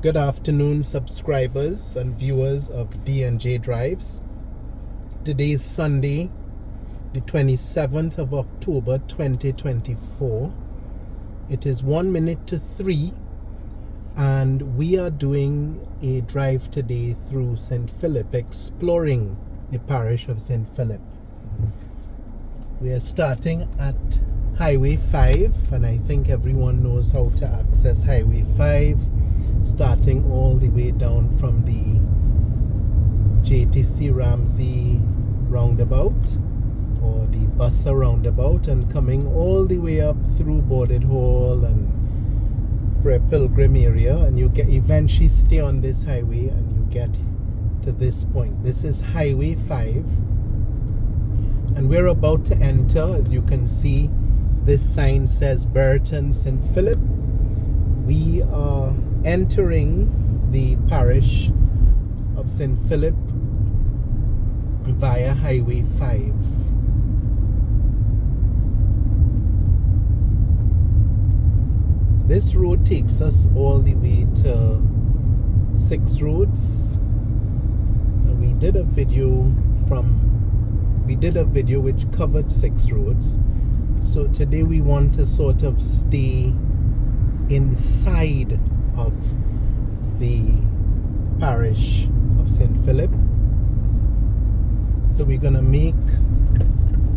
Good afternoon, subscribers and viewers of D&J Drives. Today is Sunday, the 27th of October 2024. It is 1 minute to 3, and we are doing a drive today through St Phillip, exploring the parish of St Phillip. We are starting at Highway 5, and I think everyone knows how to access Highway 5, starting all the way down from the JTC Ramsey roundabout or the Bussa roundabout, and coming all the way up through Boarded Hall and for a pilgrim area, and you get eventually stay on this highway and you get to this point. This is Highway 5, and we're about to enter. As you can see, this sign says Brereton St Phillip. We are entering the parish of St Phillip via Highway 5. This road takes us all the way to 6 Roads. And we did a video which covered 6 Roads. So today we want to sort of stay inside of the parish of St Phillip. So we're gonna make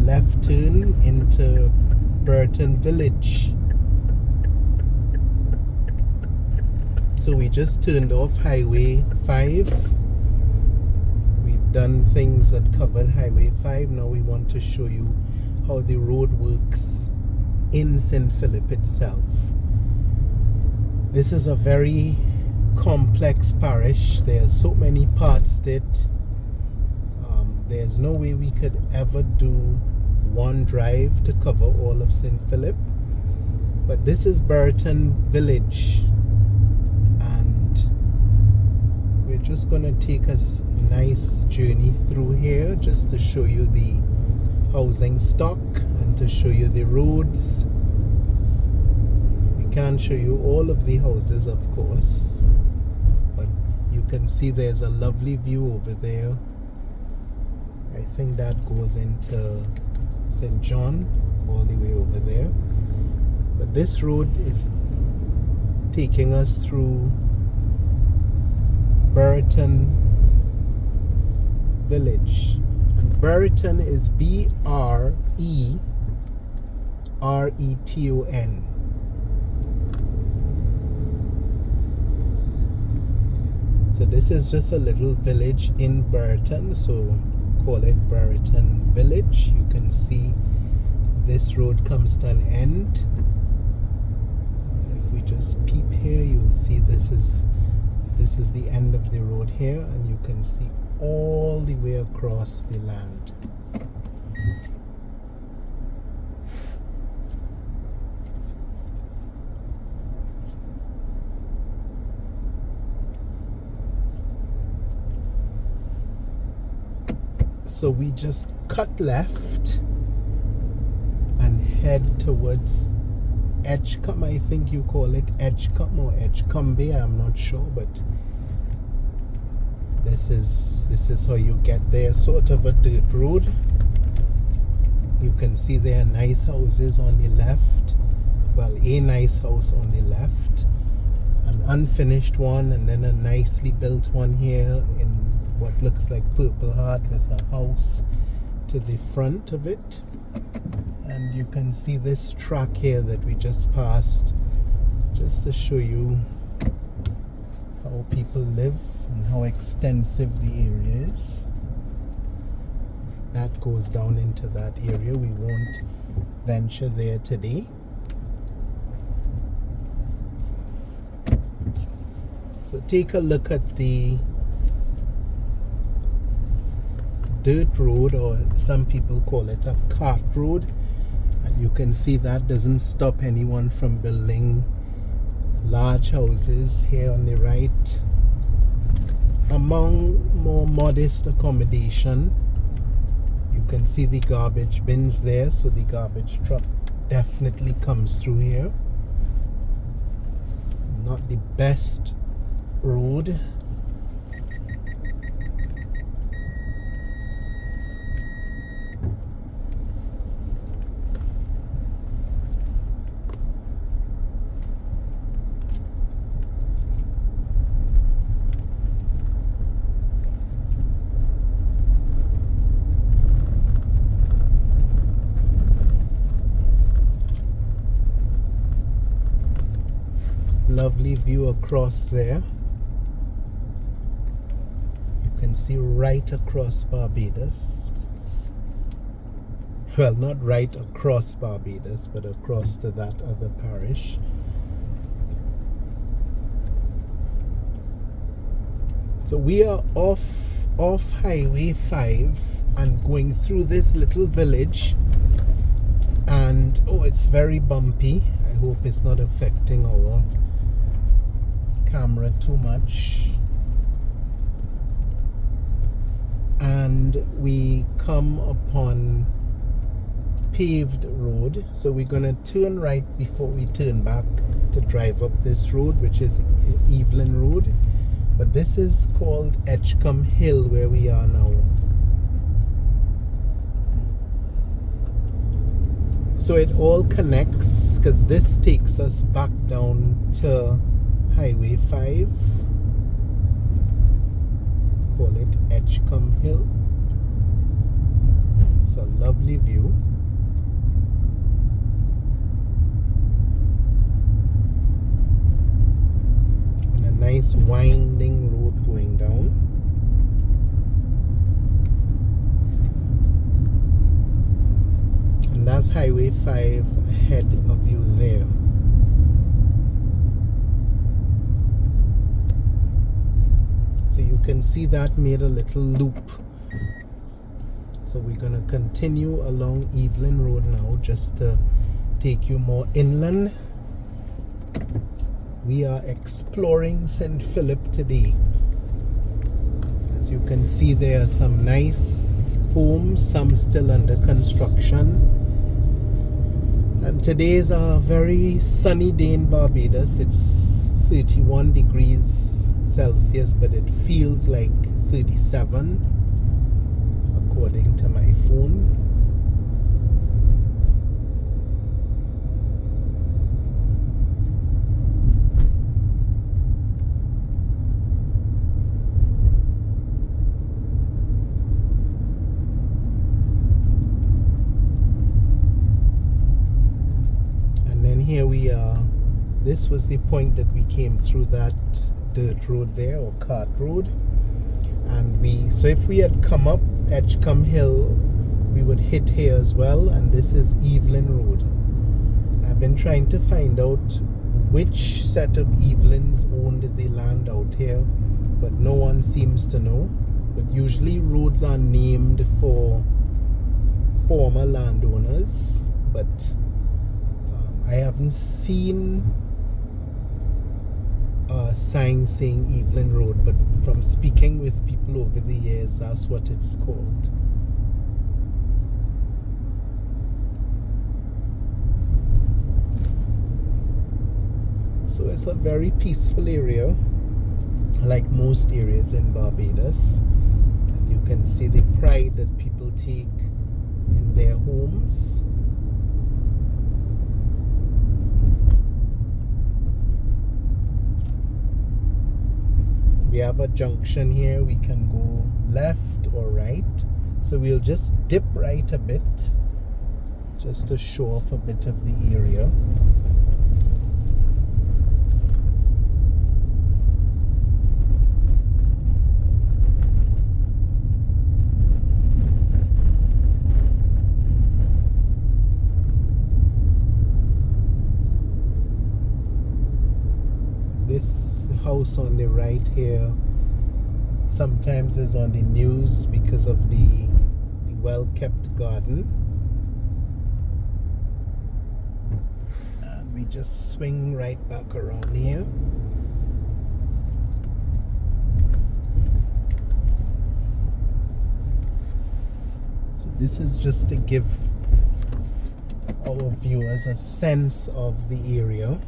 left turn into Burton Village. So we just turned off Highway 5. We've done things that covered Highway 5. Now we want to show you how the road works in St Phillip itself. This is a very complex parish. There are so many parts to it. There's no way we could ever do one drive to cover all of St Phillip. But this is Burton Village, and we're just going to take a nice journey through here just to show you the housing stock and to show you the roads. We can't show you all of the houses, of course, but you can see there's a lovely view over there. I think that goes into St John all the way over there. But this road is taking us through Brereton Village. And Brereton is B-R-E-R-E-T-O-N. So this is just a little village in Brereton, so call it Brereton Village. You can see this road comes to an end. If we just peep here, you'll see this is the end of the road here, and you can see all the way across the land. So we just cut left and head towards Edgecumbe. I think you call it Edgecumbe or Edgecumbe, I'm not sure, but this is how you get there. Sort of a dirt road. You can see there are nice houses on the left. Well, a nice house on the left, an unfinished one, and then a nicely built one here in what looks like Purple Heart with a house to the front of it. And you can see this track here that we just passed, just to show you how people live and how extensive the area is. That goes down into that area. We won't venture there today. So take a look at the dirt road, or some people call it a cart road, and you can see that doesn't stop anyone from building large houses here on the right. Among more modest accommodation, you can see the garbage bins there, so the garbage truck definitely comes through here. Not the best road. Lovely view across there. You can see right across Barbados. Well, not right across Barbados, but across to that other parish. So we are off Highway 5 and going through this little village, and oh, it's very bumpy. I hope it's not affecting our camera too much. And we come upon paved road, so we're gonna turn right before we turn back to drive up this road, which is Evelyn Road, but this is called Edgecumbe Hill where we are now. So it all connects, because this takes us back down to Highway 5. Call it Edgecumbe Hill. It's a lovely view. And a nice winding road going down. And that's Highway 5 ahead of you there. So you can see that made a little loop. So we're going to continue along Evelyn Road now, just to take you more inland. We are exploring St Phillip today. As you can see, there are some nice homes, some still under construction. And today is a very sunny day in Barbados. It's 31 degrees Celsius, but it feels like 37 according to my phone. And then here we are. This was the point that we came through that dirt road there, or cart road, and so if we had come up Edgecumbe Hill, we would hit here as well, and this is Evelyn Road. I've been trying to find out which set of Evelyns owned the land out here, but no one seems to know. But usually roads are named for former landowners, but I haven't seen sign saying Evelyn Road, but from speaking with people over the years, that's what it's called. So it's a very peaceful area, like most areas in Barbados, and you can see the pride that people take in their homes. We have a junction here. We can go left or right, so we'll just dip right a bit just to show off a bit of the area. This house on the right here sometimes is on the news because of the well-kept garden. And we just swing right back around here. So this is just to give our viewers a sense of the area.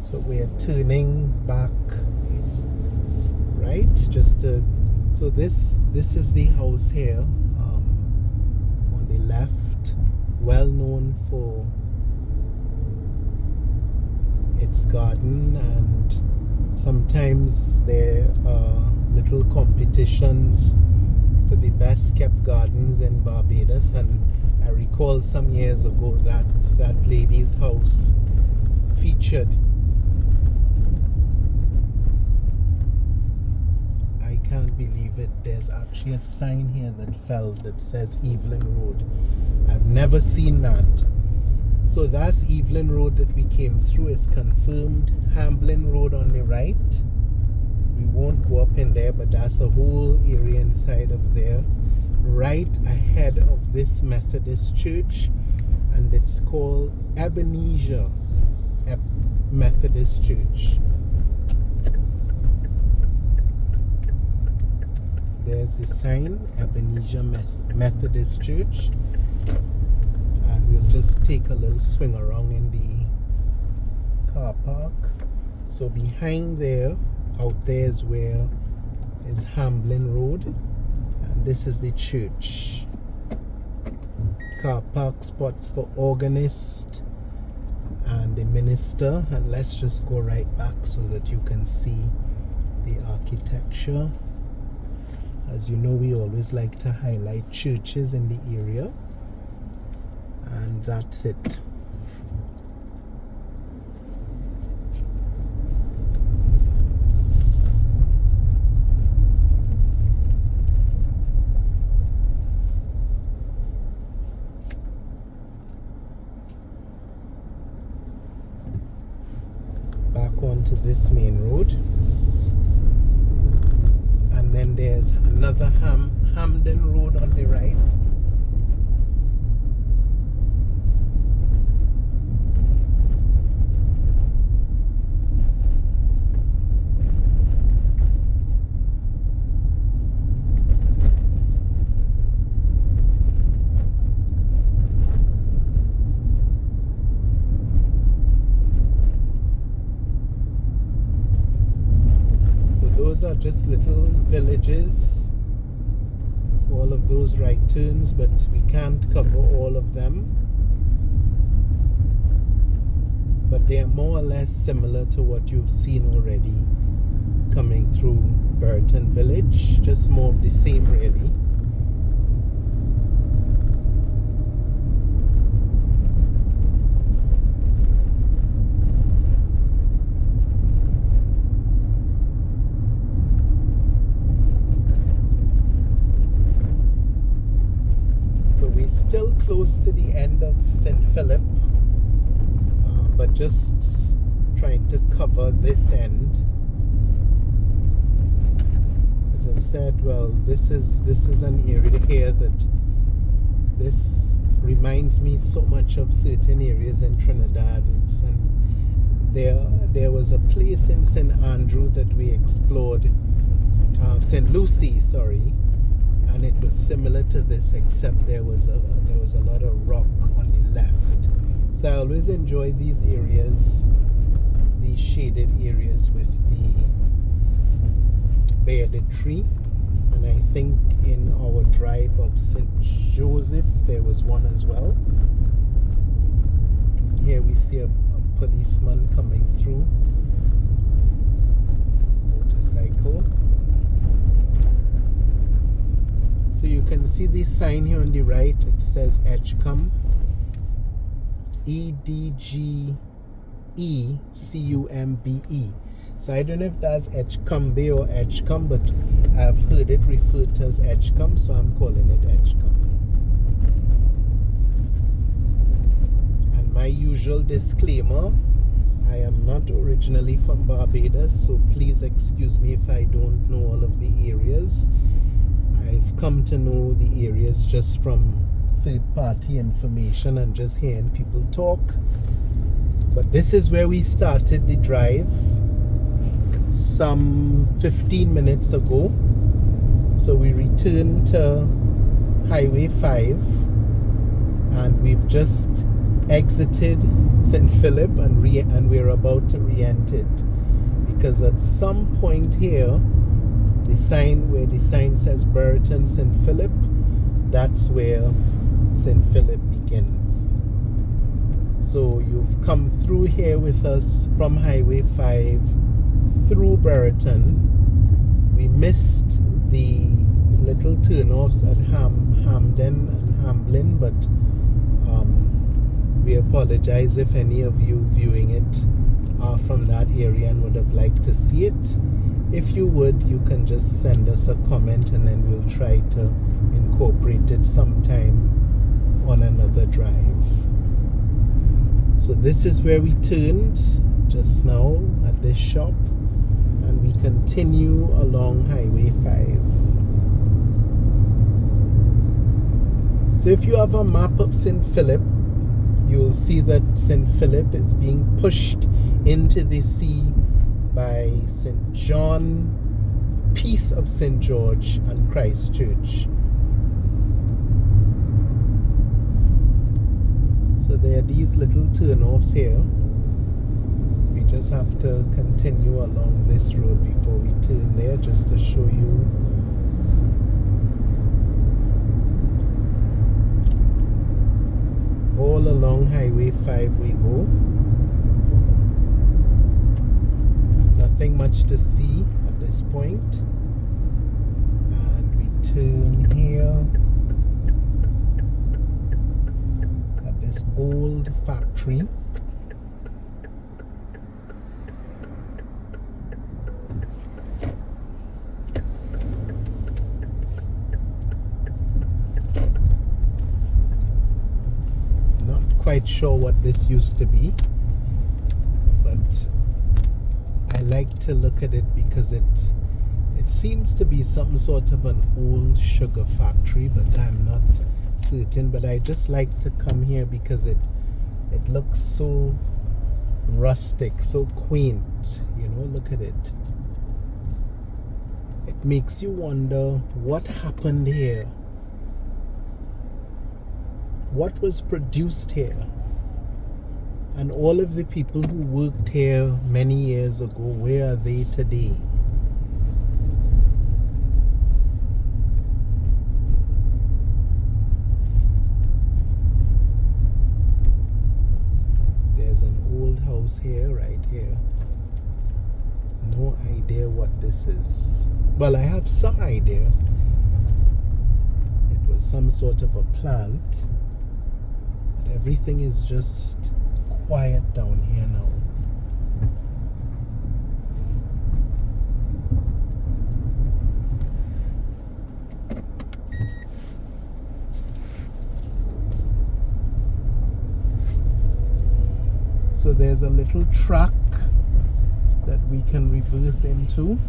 So we're turning back right, just to, so this is the house here, on the left, well known for its garden, and sometimes there are little competitions for the best kept gardens in Barbados, and I recall some years ago that lady's house featured. I can't believe it, there's actually a sign here that fell that says Evelyn Road. I've never seen that. So that's Evelyn Road that we came through, is confirmed. Hamblin Road on the right. We won't go up in there, but that's a whole area inside of there. Right ahead of this Methodist church, and it's called Ebenezer Methodist Church. There's the sign, Ebenezer Methodist Church. And we'll just take a little swing around in the car park. So behind there, out there is where is Hamblin Road, and this is the church. Car park spots for organist and the minister. And let's just go right back so that you can see the architecture. As you know, we always like to highlight churches in the area. And that's it. Back onto this main road. And then there's another Hamden Road on the right. Those are just little villages, all of those right turns, but we can't cover all of them. But they are more or less similar to what you've seen already coming through Burton Village, just more of the same really. Still close to the end of St Phillip, but just trying to cover this end. As I said, well, this is an area here that this reminds me so much of certain areas in Trinidad. There was a place in St Andrew that we explored, St Lucie, sorry. And it was similar to this, except there was a lot of rock on the left. So I always enjoy these areas, these shaded areas with the bearded tree. And I think in our drive of St Joseph there was one as well. Here we see a policeman coming through, motorcycle. So you can see this sign here on the right. It says Edgecumbe, Edgecumbe. So I don't know if that's Edgecumbe or Edgecumbe, but I've heard it referred to as Edgecumbe, so I'm calling it Edgecumbe. And my usual disclaimer, I am not originally from Barbados, so please excuse me if I don't know all of the areas. I've come to know the areas just from third-party information and just hearing people talk. But this is where we started the drive some 15 minutes ago. So we returned to Highway 5 and we've just exited St Phillip and we're about to re-enter it, because at some point here, the sign says Brereton St Phillip, that's where St Phillip begins. So you've come through here with us from Highway 5 through Brereton. We missed the little turnoffs at Hamden and Hamlin, but we apologize if any of you viewing it are from that area and would have liked to see it. If you would, you can just send us a comment and then we'll try to incorporate it sometime on another drive. So this is where we turned just now at this shop, and we continue along Highway 5. So if you have a map of St Phillip, you'll see that St Phillip is being pushed into the sea by St John, Peace of St George, and Christ Church. So there are these little turnoffs here. We just have to continue along this road before we turn there, just to show you. All along Highway 5 we go. Nothing much to see at this point. And we turn here at this old factory. Quite sure what this used to be, but I like to look at it because it seems to be some sort of an old sugar factory, but I'm not certain. But I just like to come here because it looks so rustic, so quaint, you know. Look at it. It makes you wonder what happened here. What was produced here? And all of the people who worked here many years ago, where are they today? There's an old house here, right here. No idea what this is. Well, I have some idea. It was some sort of a plant. Everything is just quiet down here now. So there's a little track that we can reverse into.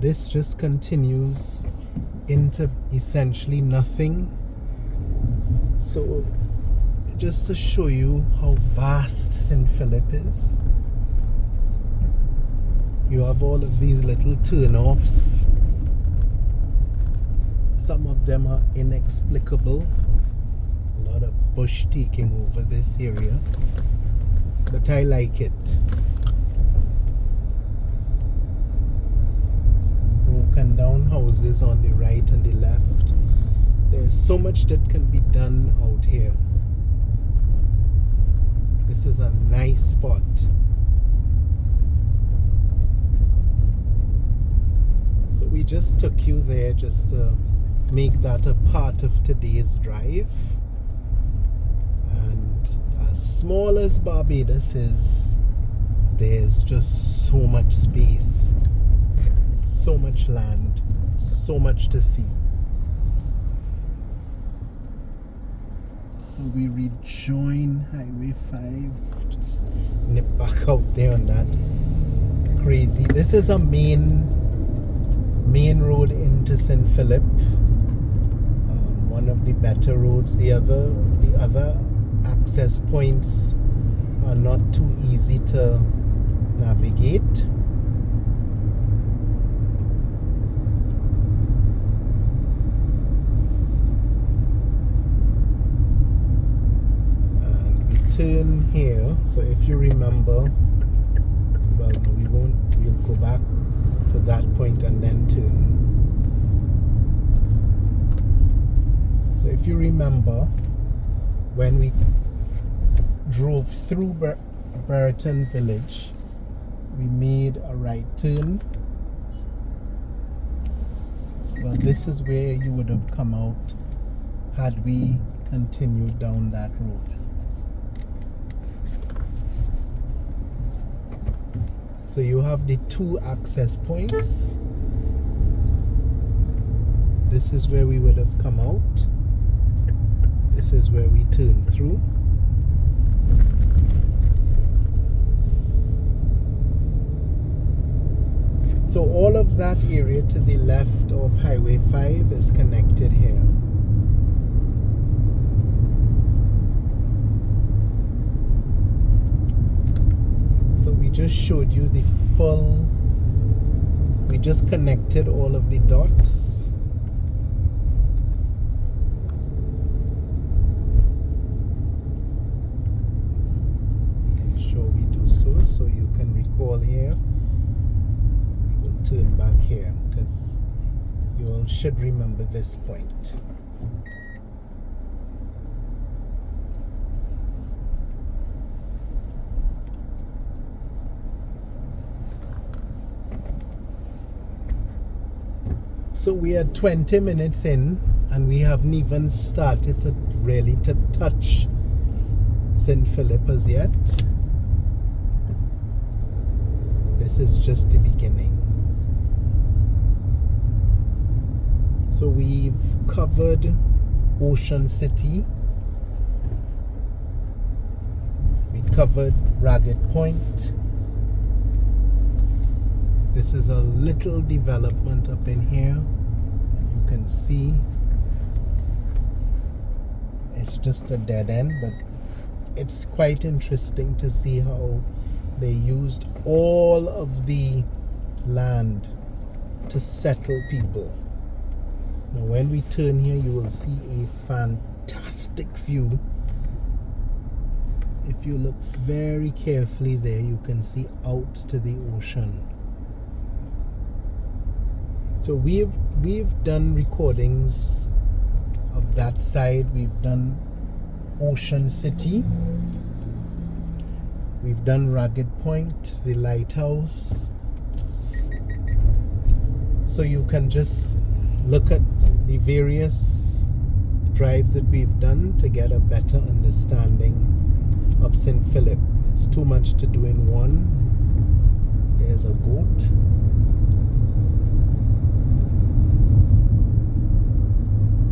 This just continues into essentially nothing. So just to show you how vast St Phillip is, you have all of these little turnoffs. Some of them are inexplicable. A lot of bush taking over this area, but I like it. Broken down houses on the right and the left. There's so much that can be done out here. This is a nice spot. So we just took you there just to make that a part of today's drive. And as small as Barbados is, there's just so much space, so much land, so much to see. So we rejoin Highway 5. let's nip back out there on that. Crazy. This is a main road into St Phillip. One of the better roads. The other access points are not too easy to navigate. And we turn here. So if you remember, well, no, we won't. We'll go back to that point and then turn. So if you remember, when we drove through Brereton Village, we made a right turn. Well, this is where you would have come out had we continued down that road. So you have the two access points. This is where we would have come out. This is where we turn through. So all of that area to the left of Highway 5 is connected here. So we just showed you the full, we just connected all of the dots. So you can recall here, we will turn back here because you all should remember this point. So we are 20 minutes in and we haven't even started to really touch St Phillip as yet. This is just the beginning. So we've covered Ocean City. We covered Ragged Point. This is a little development up in here. And you can see it's just a dead end, but it's quite interesting to see how they used all of the land to settle people. Now when we turn here, you will see a fantastic view. If you look very carefully there, you can see out to the ocean. So we've done recordings of that side. We've done Ocean City. We've done Ragged Point, the lighthouse. So you can just look at the various drives that we've done to get a better understanding of St Phillip. It's too much to do in one. There's a goat.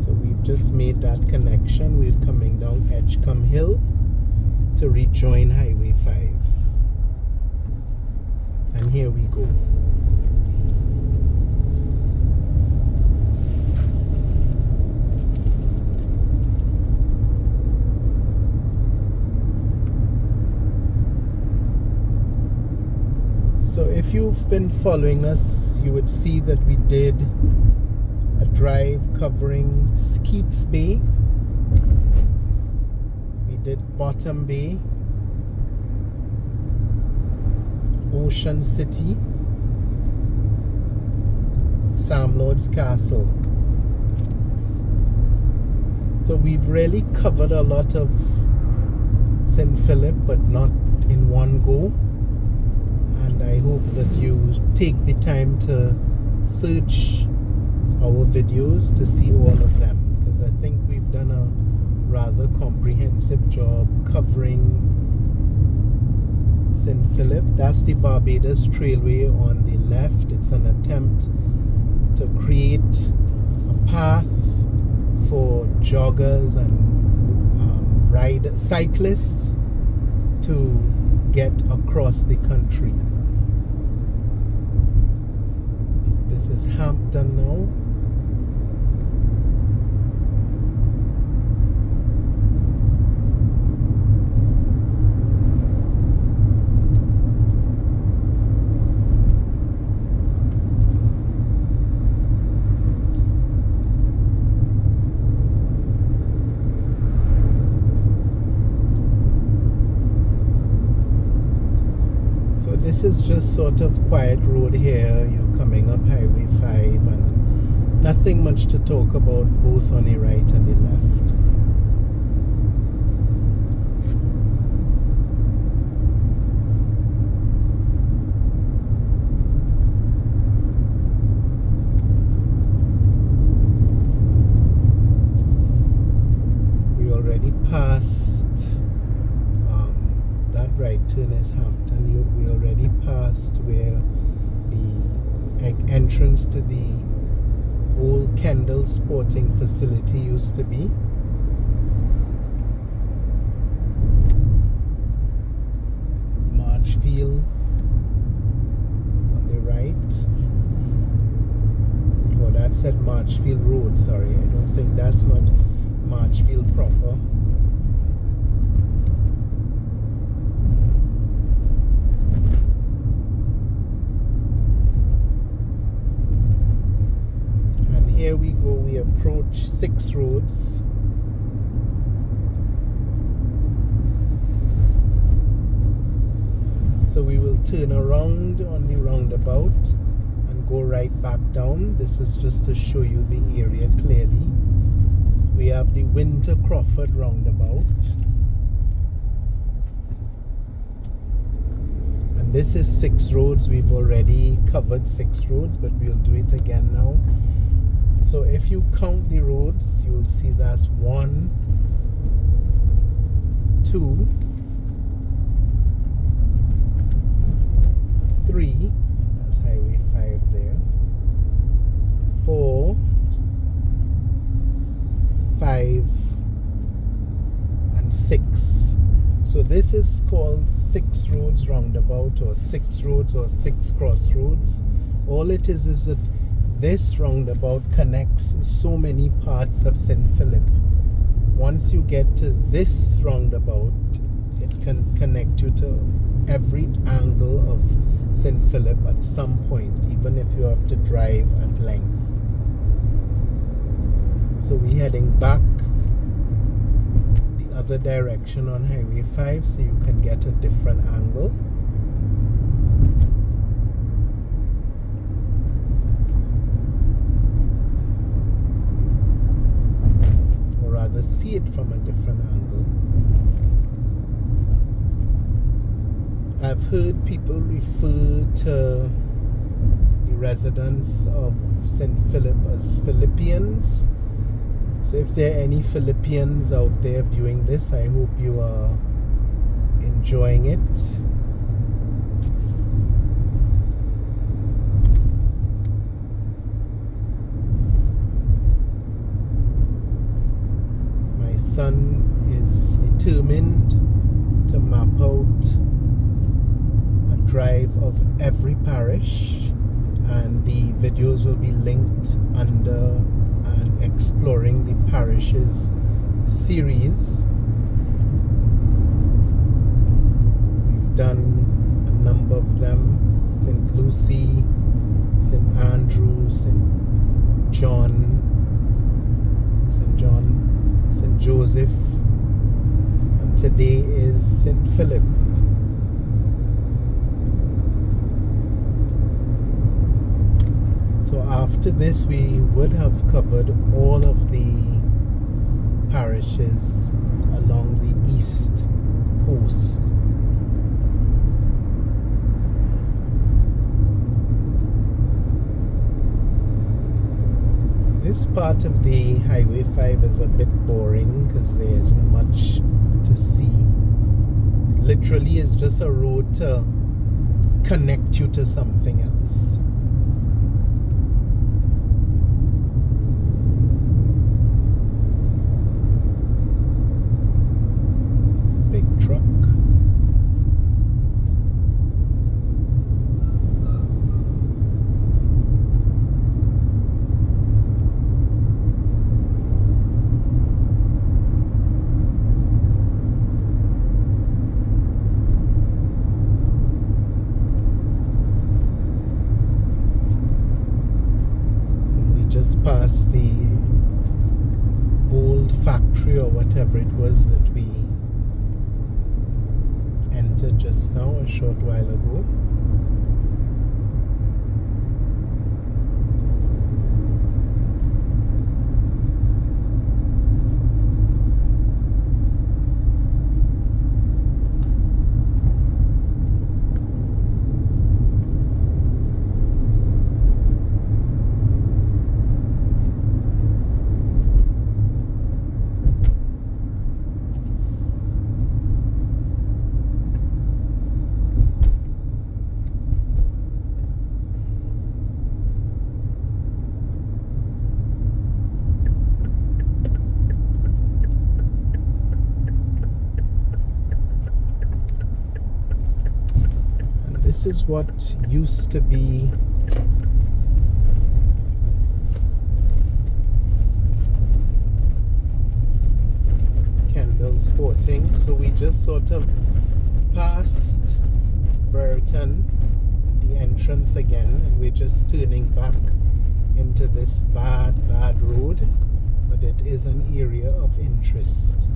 So we've just made that connection. We're coming down Edgecumbe Hill to rejoin Highway 5. And here we go. So if you've been following us, you would see that we did a drive covering Skeets Bay. We did Bottom Bay, Ocean City, Sam Lord's Castle. So we've really covered a lot of St Phillip, but not in one go. And I hope that you take the time to search our videos to see all of them, because I think we've done a rather comprehensive job covering St Phillip. That's the Barbados Trailway on the left. It's an attempt to create a path for joggers and cyclists to get across the country. This is Hampton now. This is just sort of quiet road here. You're coming up Highway 5 and nothing much to talk about, both on the right and the left. We already passed that right turn is Hampton. We already passed where the entrance to the old Kendall sporting facility used to be. Marchfield on the right. Oh, that said Marchfield Road, sorry. I don't think that's not Marchfield proper. Here we go, we approach 6 roads. So we will turn around on the roundabout and go right back down. This is just to show you the area clearly. We have the Winter Crawford roundabout. And this is 6 roads. We've already covered 6 roads, but we'll do it again now. So if you count the roads, you'll see that's 1, 2, 3, that's Highway 5 there, 4, 5, and 6. So this is called 6 roads roundabout, or 6 roads, or 6 crossroads. All it is that this roundabout connects so many parts of St Phillip. Once you get to this roundabout, it can connect you to every angle of St Phillip at some point, even if you have to drive at length. So we're heading back the other direction on Highway 5 so you can get a different angle. See it from a different angle. I've heard people refer to the residents of St Phillip as Philippians. So if there are any Philippians out there viewing this, I hope you are enjoying it. Son is determined to map out a drive of every parish, and the videos will be linked under an Exploring the Parishes series. We've done a number of them: St. Lucy, St. Andrew, St. John, St. Joseph, and today is St. Philip. So after this we would have covered all of the parishes along the east coast. This part of the Highway 5 is a bit boring because there isn't much to see. It literally is just a road to connect you to something else. Big truck. past the old factory or whatever it was that we entered just now a short while ago. This is what used to be Kendall Sporting. So we just sort of passed Brereton, the entrance again, and we're just turning back into this bad road, but it is an area of interest.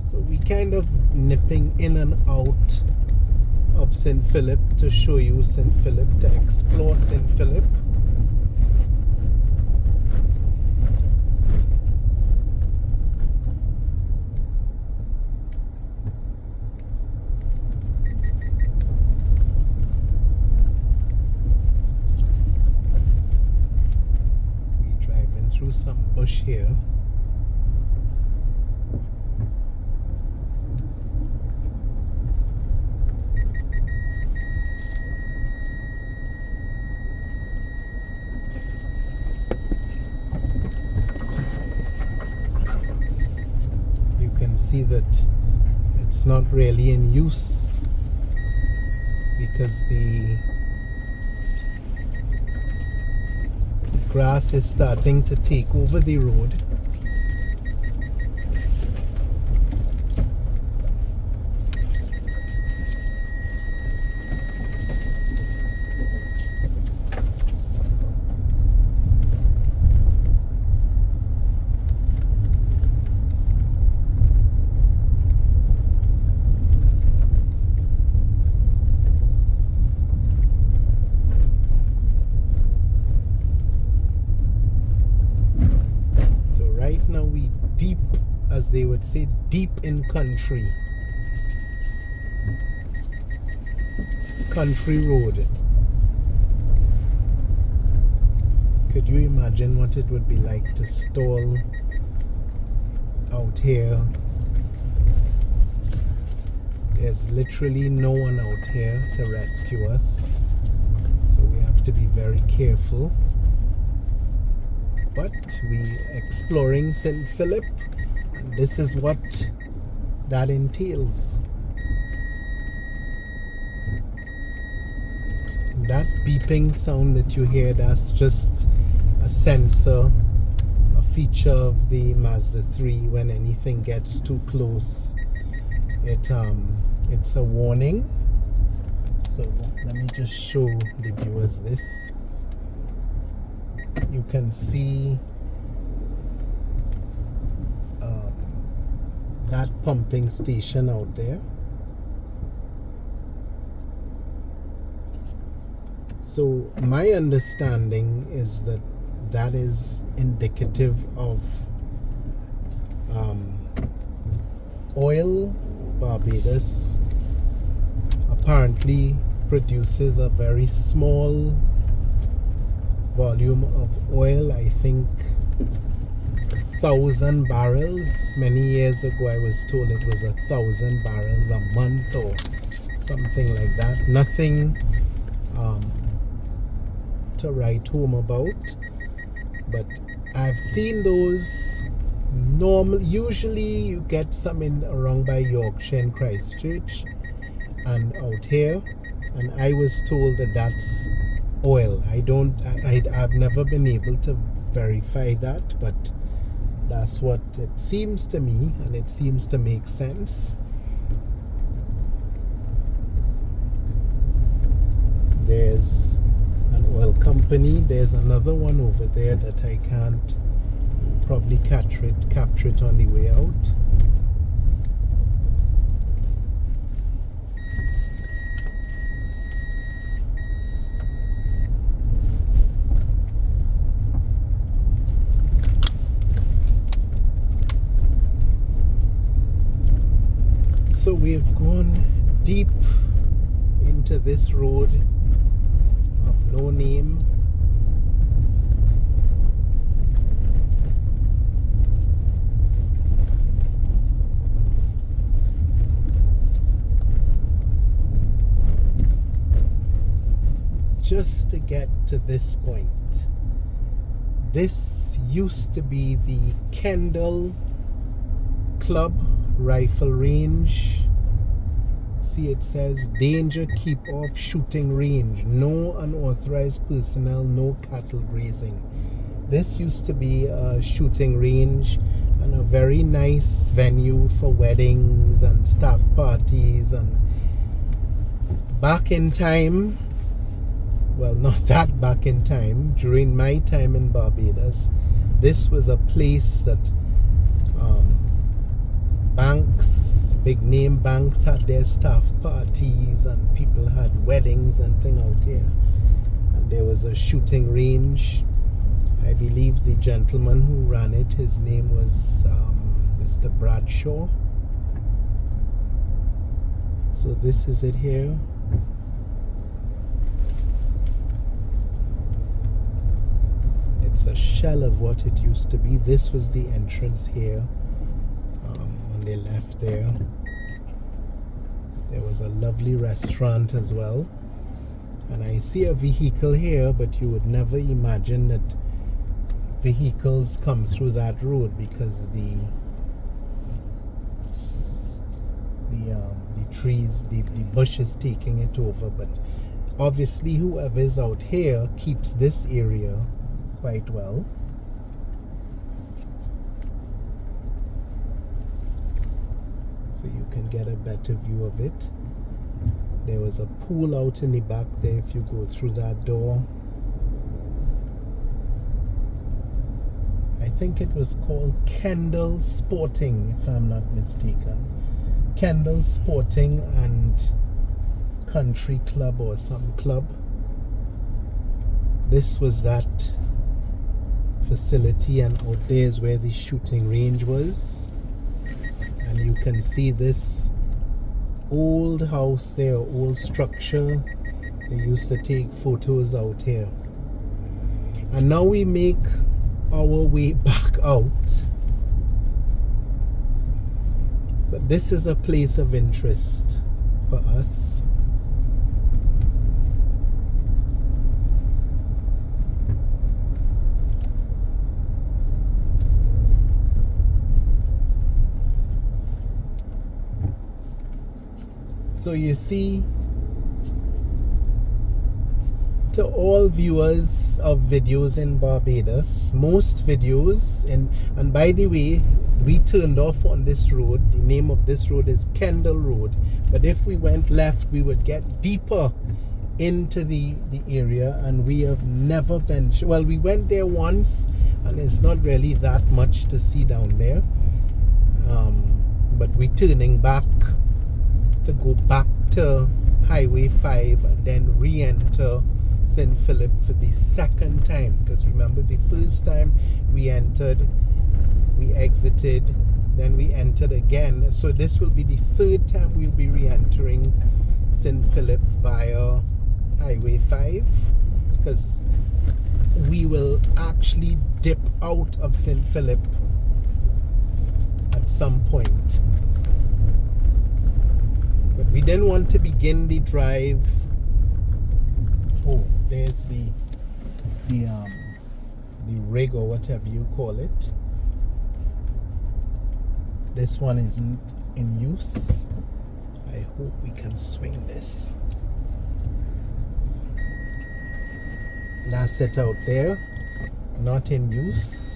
So we kind of nipping in and out of St Phillip to show you St Phillip, to explore St Phillip. We're driving through some bush here. See that it's not really in use because the grass is starting to take over the road. They would say deep in country road. Could you imagine what it would be like to stall out here? There's literally no one out here to rescue us, so we have to be very careful. But we exploring St Phillip. This is what that entails. That beeping sound that you hear, that's just a sensor, a feature of the Mazda 3. When anything gets too close, it's a warning. So let me just show the viewers this. You can see that pumping station out there. So my understanding is that that is indicative of oil. Barbados apparently produces a very small volume of oil. I think 1,000 barrels. Many years ago I was told it was 1,000 barrels a month or something like that. Nothing to write home about, but I've seen those normal. Usually you get some in around by Yorkshire and Christchurch and out here, and I was told that that's oil. I've never been able to verify that, but That's what it seems to me, and it seems to make sense. There's an oil company. There's another one over there that I can't probably capture it on the way out. So we've gone deep into this road of no name. Just to get to this point. This used to be the Kendall Club Rifle Range. See, it says danger, keep off, shooting range, no unauthorized personnel, no cattle grazing. This used to be a shooting range and a very nice venue for weddings and staff parties. And back in time, well, not that back in time, during my time in Barbados, this was a place that banks, big name banks, had their staff parties, and people had weddings and thing out here. And there was a shooting range. I believe the gentleman who ran it, his name was Mr. Bradshaw. So this is it here. It's a shell of what it used to be. This was the entrance here. On the left there was a lovely restaurant as well, and I see a vehicle here, but you would never imagine that vehicles come through that road because the trees, the bush is taking it over. But obviously whoever is out here keeps this area quite well. So you can get a better view of it. There was a pool out in the back there if you go through that door. I think it was called Kendall Sporting, if I'm not mistaken. Kendall Sporting and Country Club or some club. This was that facility, and out there is where the shooting range was. And you can see this old house there, old structure. They used to take photos out here. And now we make our way back out. But this is a place of interest for us. So you see, to all viewers of videos in Barbados, most videos, and by the way, we turned off on this road. The name of this road is Kendall Road. But if we went left, we would get deeper into the area, and we have never ventured. Well, we went there once, and it's not really that much to see down there. But we're turning back to go back to Highway 5 and then re-enter St Phillip for the second time, because remember, the first time we entered, we exited, then we entered again. So this will be the third time we'll be re-entering St Phillip via Highway 5, because we will actually dip out of St Phillip at some point. But we didn't want to begin the drive. Oh, there's the rig or whatever you call it. This one isn't in use. I hope we can swing this. That's it out there, not in use.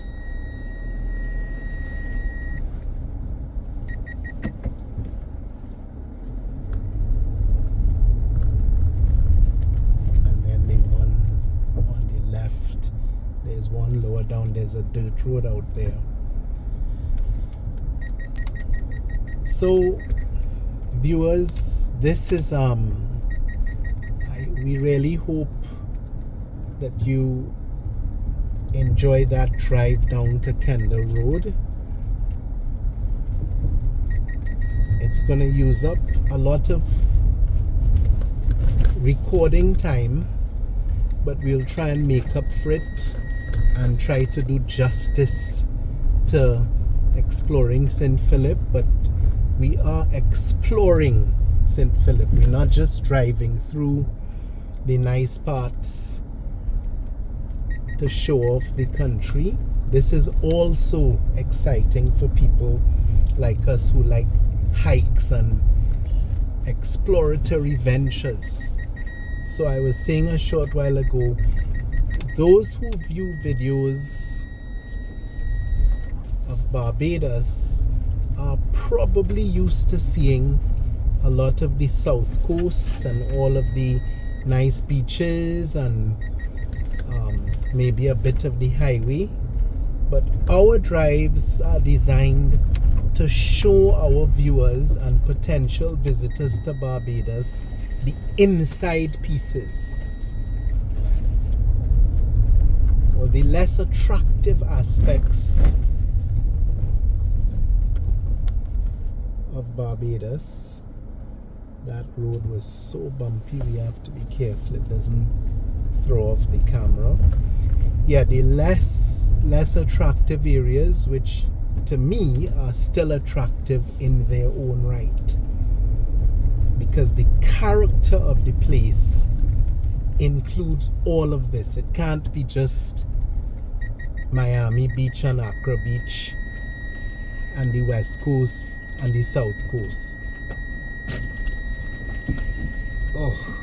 there's a dirt road out there. So viewers, this is we really hope that you enjoy that drive down to Kendall Road. It's gonna use up a lot of recording time, but we'll try and make up for it and try to do justice to exploring St Phillip. But we are exploring St Phillip. We're not just driving through the nice parts to show off the country. This is also exciting for people like us who like hikes and exploratory ventures. So I was saying a short while ago, those who view videos of Barbados are probably used to seeing a lot of the south coast and all of the nice beaches and maybe a bit of the highway. But our drives are designed to show our viewers and potential visitors to Barbados the inside pieces, or the less attractive aspects of Barbados. That road was so bumpy, we have to be careful it doesn't throw off the camera. Yeah, the less attractive areas, which to me are still attractive in their own right, because the character of the place includes all of this. It can't be just Miami Beach and Accra Beach and the West Coast and the South Coast. Oh,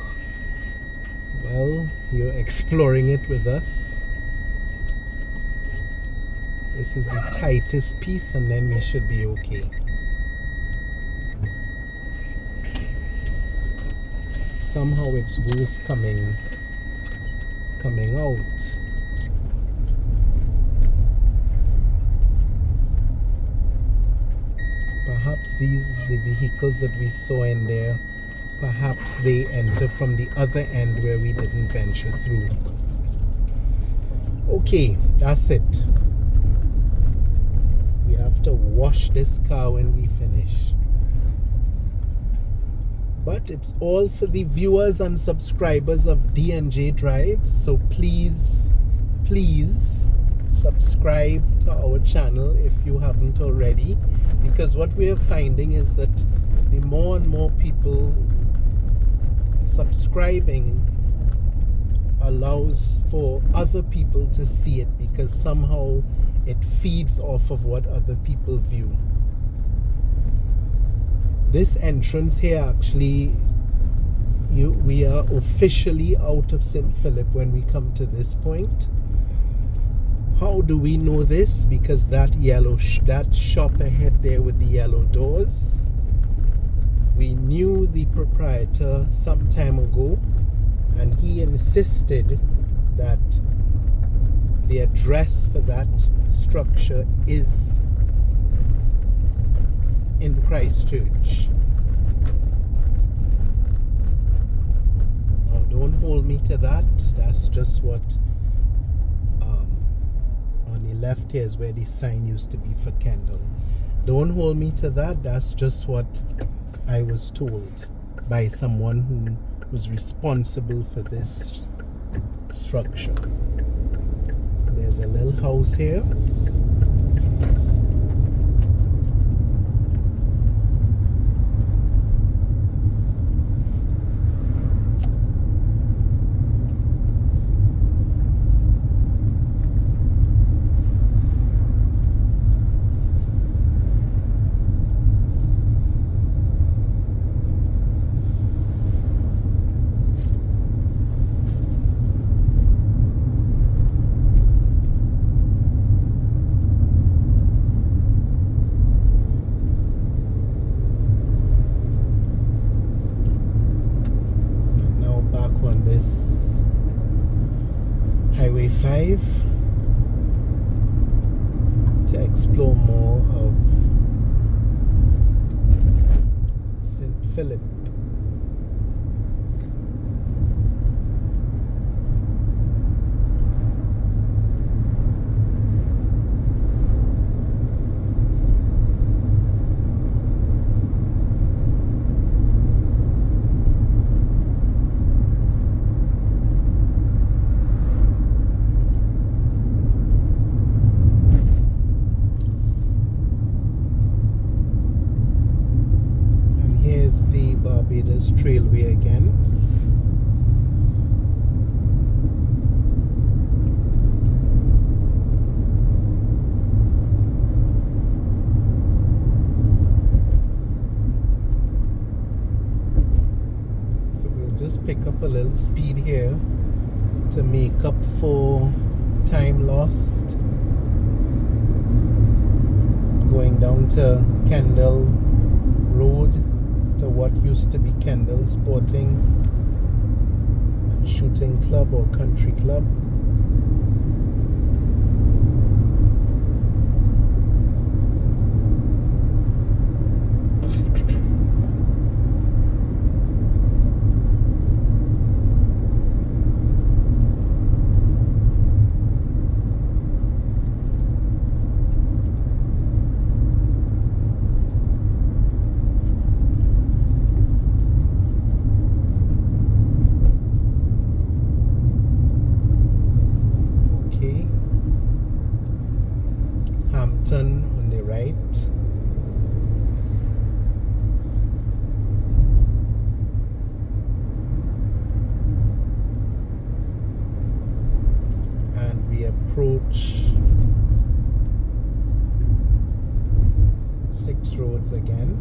well, you're exploring it with us. This is the tightest piece, and then we should be okay. Somehow it's worse coming out. Perhaps the vehicles that we saw in there, perhaps they enter from the other end where we didn't venture through. Okay, that's it. We have to wash this car when we finish. But it's all for the viewers and subscribers of D&J Drives. So please subscribe to our channel if you haven't already, because what we are finding is that the more and more people subscribing allows for other people to see it, because somehow it feeds off of what other people view. This entrance here, actually, we are officially out of St Phillip when we come to this point. How do we know this? Because that that shop ahead there with the yellow doors, we knew the proprietor some time ago, and he insisted that the address for that structure is in Christchurch. Now, don't hold me to that. That's just what on the left here is where the sign used to be for Kendall. Don't hold me to that. That's just what I was told by someone who was responsible for this structure. There's a little house here. Phillip. Barbados Trailway again. So we'll just pick up a little speed here to make up for time lost going down to Kendall Road, to what used to be Kendall Sporting and Shooting Club or Country Club. On the right, and we approach 6 Roads again.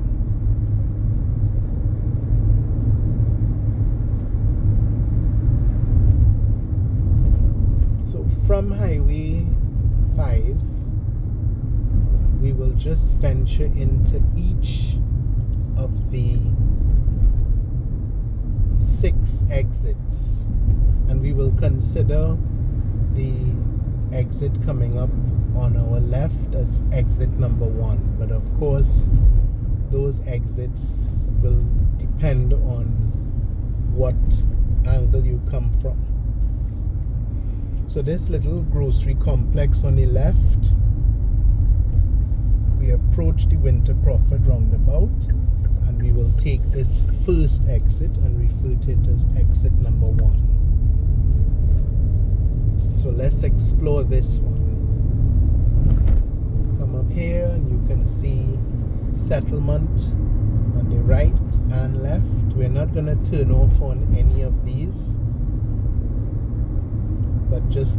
So from Highway 5 we will just venture into each of the 6 exits, and we will consider the exit coming up on our left as exit number 1. But of course, those exits will depend on what angle you come from. So this little grocery complex on the left, we approach the Winter Crawford roundabout, and we will take this first exit and refer to it as exit number 1. So let's explore this one. Come up here and you can see settlement on the right and left. We're not going to turn off on any of these, but just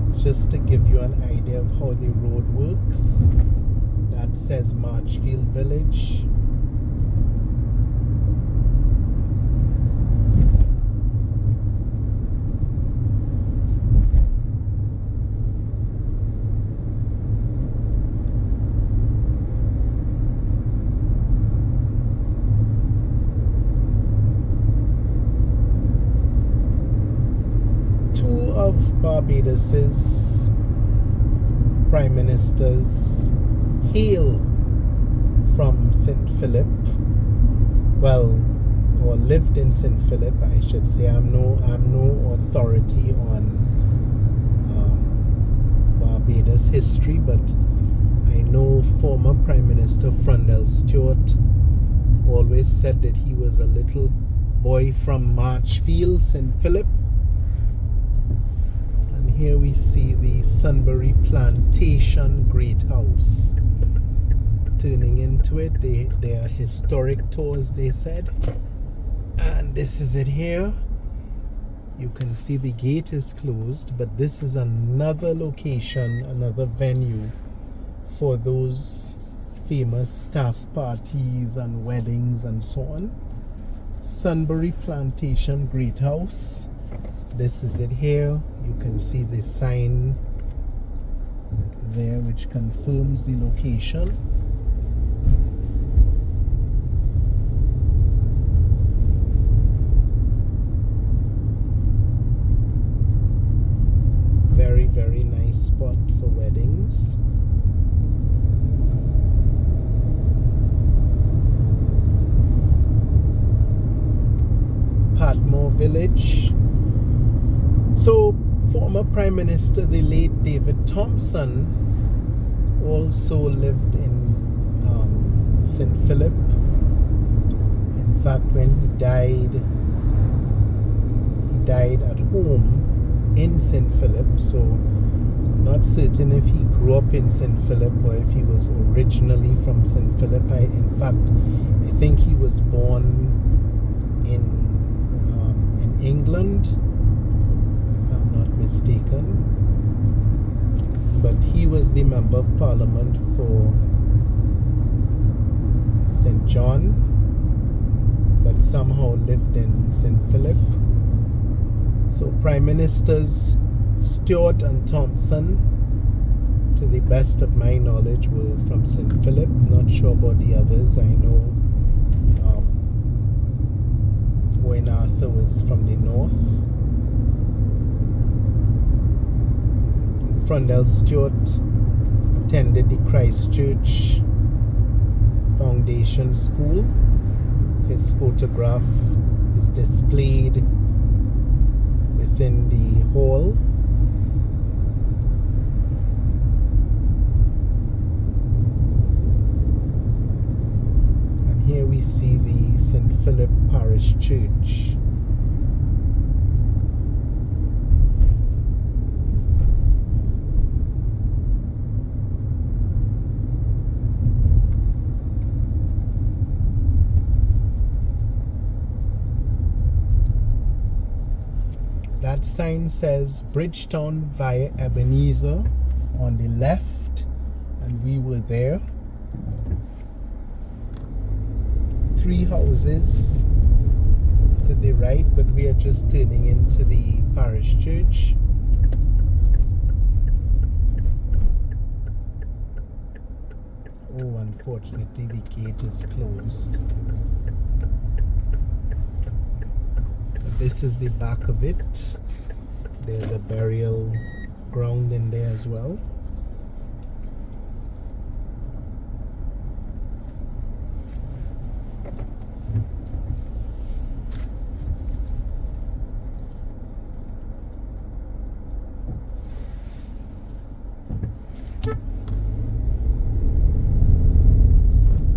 to give you an idea of how the road works. That says Marchfield Village. Two of Barbados's prime ministers hail from St Phillip, well, or lived in St Phillip, I should say. I'm no authority on Barbados history, but I know former Prime Minister Frundell Stewart always said that he was a little boy from Marchfield, St Phillip. And here we see the Sunbury Plantation Great House. Turning into it, they are historic tours, they said, and this is it here. You can see the gate is closed, but this is another location, another venue for those famous staff parties and weddings and so on. Sunbury Plantation Great House, this is it here. You can see the sign there which confirms the location. Very nice spot for weddings. Village. So, former Prime Minister, the late David Thompson, also lived in St Phillip. In fact, when he died at home in St Phillip. So I'm not certain if he grew up in St Phillip or if he was originally from St Phillip. In fact, I think he was born in England, if I'm not mistaken. But he was the Member of Parliament for St John, but somehow lived in St Phillip. So Prime Ministers Stewart and Thompson, to the best of my knowledge, were from St Phillip. Not sure about the others. I know Owen Arthur was from the north. Frondell Stewart attended the Christchurch Foundation School. His photograph is displayed within the hall. And here we see the St Philip Parish Church. That sign says Bridgetown via Ebenezer on the left, and we were there. 3 houses to the right, but we are just turning into the parish church. Oh, unfortunately the gate is closed. This is the back of it. There's a burial ground in there as well.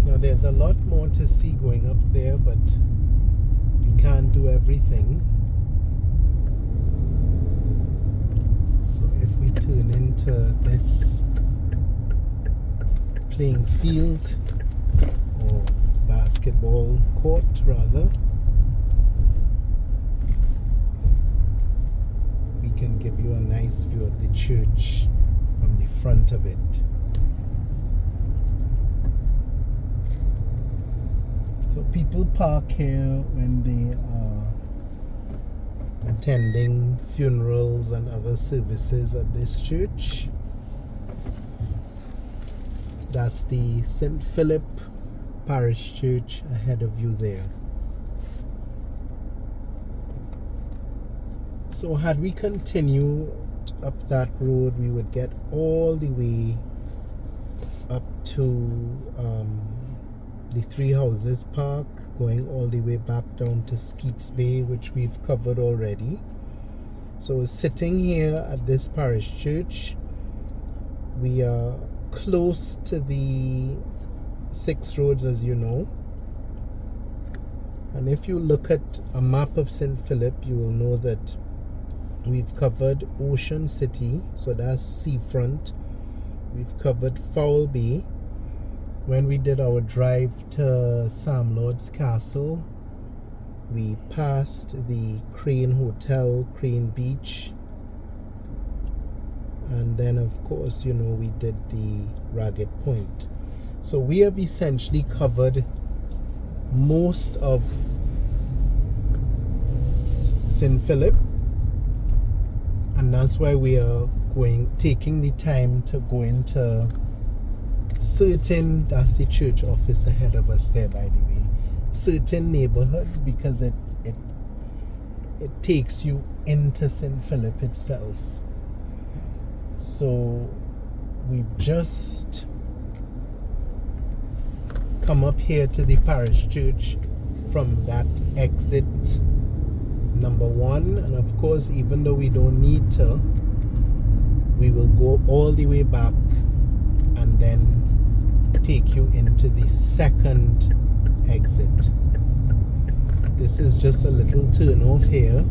Now there's a lot more to see going up there, but can't do everything. So if we turn into this playing field or basketball court rather, we can give you a nice view of the church from the front of it. So people park here when they are attending funerals and other services at this church. That's the St Philip Parish Church ahead of you there. So had we continued up that road, we would get all the way up to the 3 Houses Park, going all the way back down to Skeets Bay, which we've covered already. So sitting here at this parish church, we are close to the 6 roads, as you know. And if you look at a map of St Philip, you will know that we've covered Ocean City, so that's seafront. We've covered Foul Bay. When we did our drive to Sam Lord's Castle, we passed the Crane Hotel, Crane Beach, and then of course, you know, we did the Ragged Point. So we have essentially covered most of St Philip, and that's why we are taking the time to go into certain, that's the church office ahead of us there, by the way, certain neighborhoods, because it takes you into St Philip itself. So we've just come up here to the parish church from that exit number 1, and of course, even though we don't need to, we will go all the way back and then take you into the second exit. This is just a little turn off here.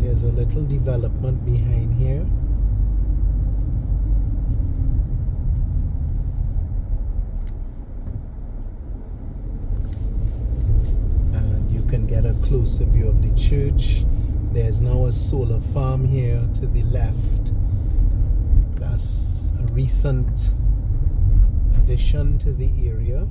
There's a little development behind here. And you can get a closer view of the church. There's now a solar farm here to the left. That's a recent addition to the area.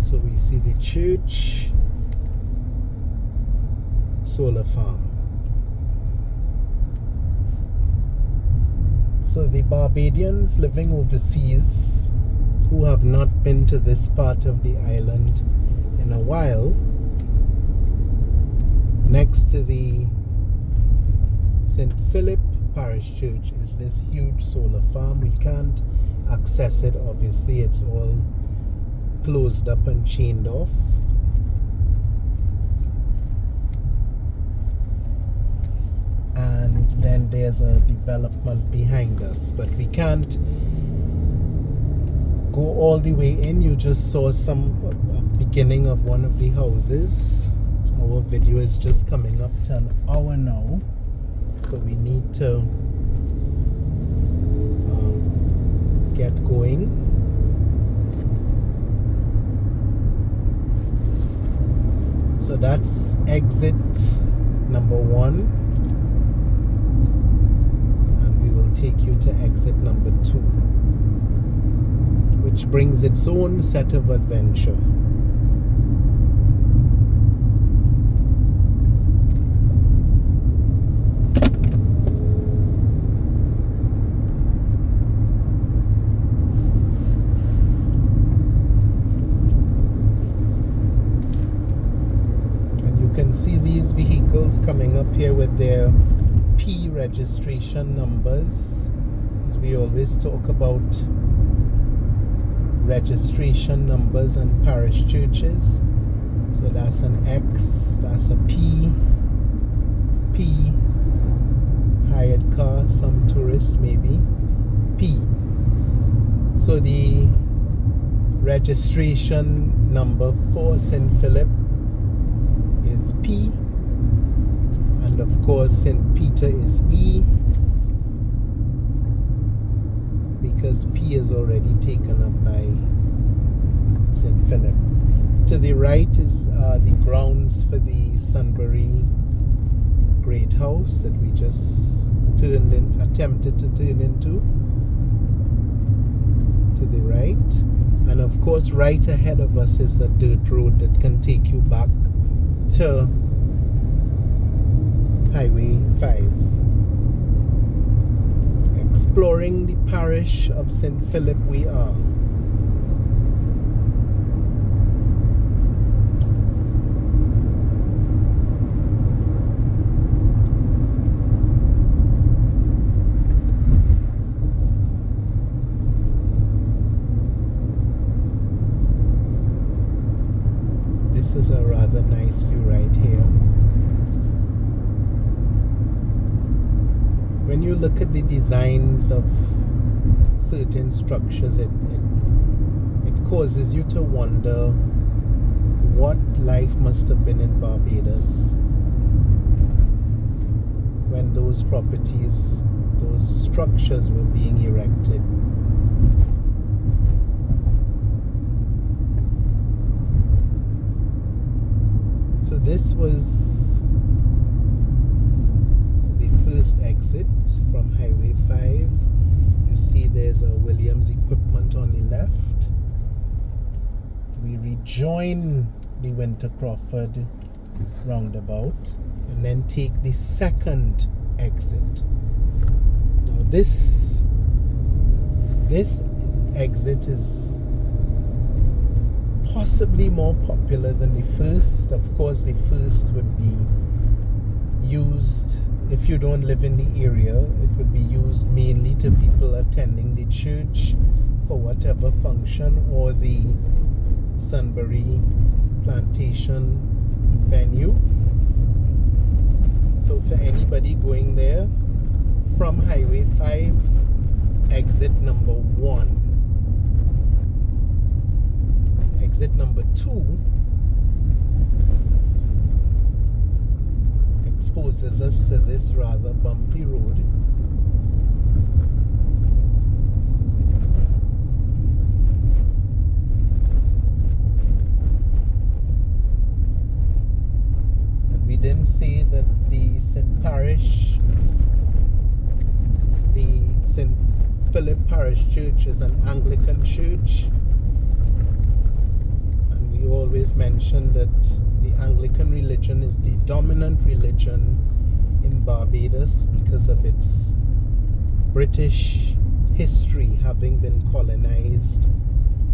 So we see the church, solar farm. So the Barbadians living overseas who have not been to this part of the island in a while, next to the St Phillip Parish Church is this huge solar farm. We can't access it, obviously, it's all closed up and chained off. And then there's a development behind us, but we can't go all the way in. You just saw a beginning of one of the houses. Our video is just coming up to an hour now, so we need to get going. So that's exit number 1, and we will take you to exit number 2, which brings its own set of adventure. See these vehicles coming up here with their P registration numbers, as we always talk about registration numbers and parish churches. So that's an X, that's a P, hired car, some tourists maybe, P. So the registration number for St Phillip is P, and of course St. Peter is E, because P is already taken up by St. Philip. To the right is the grounds for the Sunbury Great House that we just attempted to turn into. To the right, and of course right ahead of us is a dirt road that can take you back to Highway 5. Exploring the parish of St Phillip we are. This is a rather nice view right here. When you look at the designs of certain structures, it causes you to wonder what life must have been in Barbados when those properties, those structures were being erected. So this was the first exit from Highway 5. You see there's a Williams equipment on the left. We rejoin the Winter Crawford roundabout and then take the second exit. Now this exit is possibly more popular than the first. Of course, the first would be used if you don't live in the area, it would be used mainly to people attending the church for whatever function, or the Sunbury Plantation venue. So for anybody going there from Highway 5, exit number 1. Exit number 2 exposes us to this rather bumpy road. And we didn't say that the Parish, the St Phillip Parish Church is an Anglican church. And we always mention that the Anglican religion is the dominant religion in Barbados because of its British history, having been colonized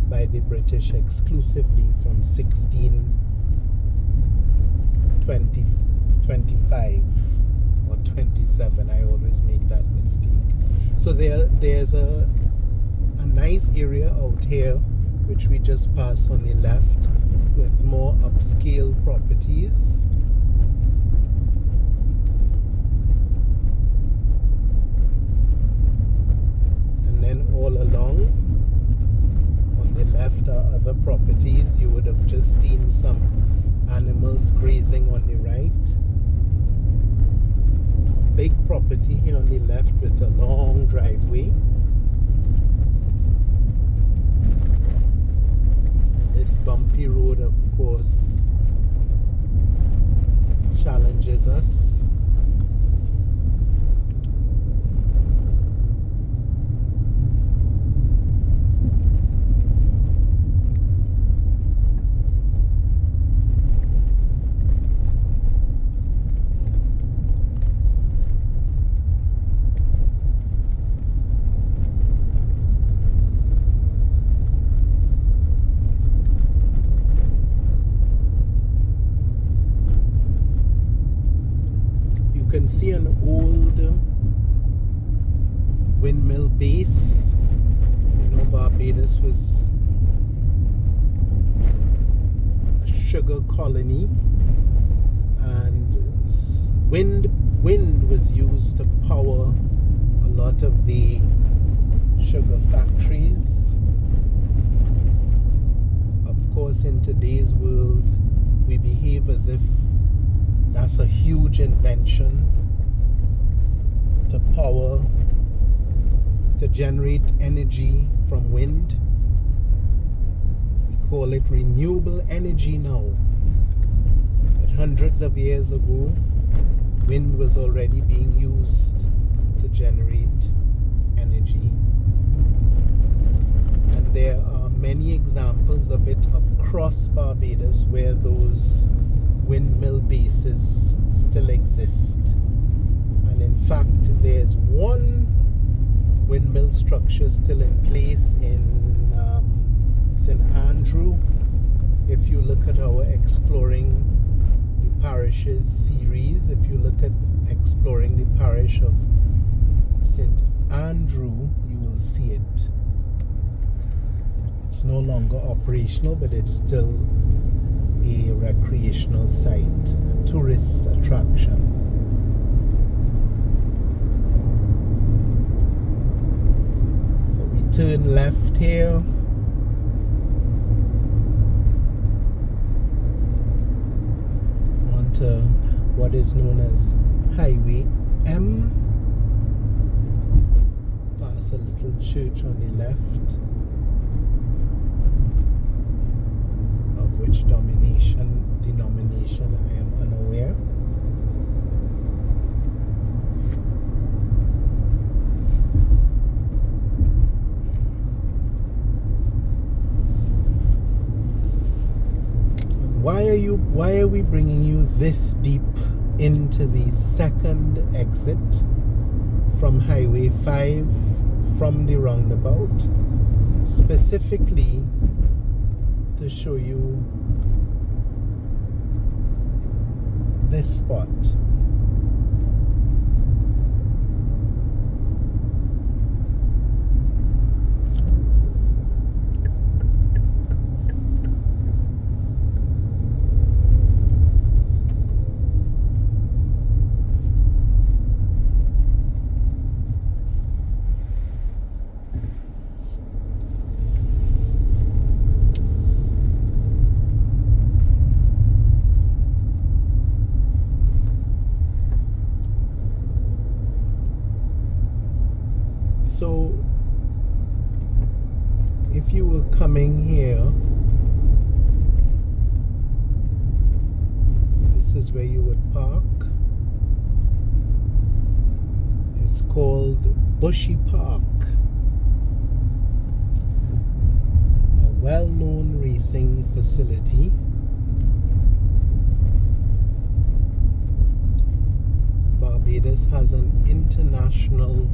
by the British exclusively from 1625 or 27. I always make that mistake. So there's a nice area out here which we just passed on the left, with more upscale properties. And then all along on the left are other properties. You would have just seen some animals grazing on the right. Big property here on the left with a long driveway. This bumpy road, of course, challenges us. You can see an old windmill base. You know, Barbados was a sugar colony, and wind was used to power a lot of the sugar factories. Of course, in today's world, we behave as if that's a huge invention to power, to generate energy from wind. We call it renewable energy now. But hundreds of years ago, wind was already being used to generate energy. And there are many examples of it across Barbados where those windmill bases still exist. And in fact, there's one windmill structure still in place in St Andrew. If you look at our Exploring the Parishes series, if you look at Exploring the Parish of St Andrew, you will see it. It's no longer operational, but it's still a recreational site, a tourist attraction. So we turn left here. Onto what is known as Highway M. Past a little church on the left, of which denomination I am unaware. Why are we bringing you this deep into the second exit from Highway 5 from the roundabout? Specifically to show you this spot. So if you were coming here, this is where you would park. It's called Bushy Park, a well-known racing facility. Barbados has an international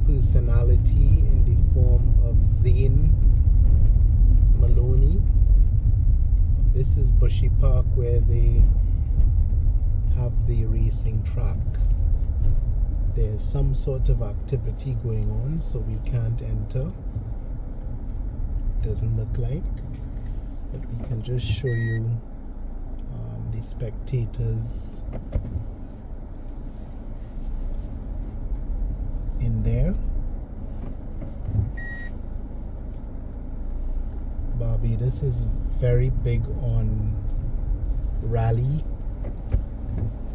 personality in the form of Zane Maloney. This is Bushy Park, where they have the racing track. There's some sort of activity going on, so we can't enter. It doesn't look like, but we can just show you the spectators in there. Barbados is very big on rally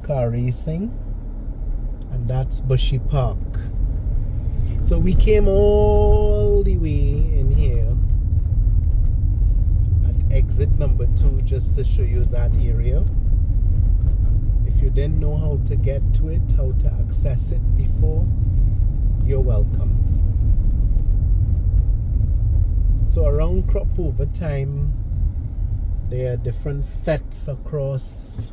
car racing, and that's Bushy Park. So we came all the way in here at exit number 2 just to show you that area. If you didn't know how to get to it, how to access it before, you're welcome. So around crop over time, there are different fetes across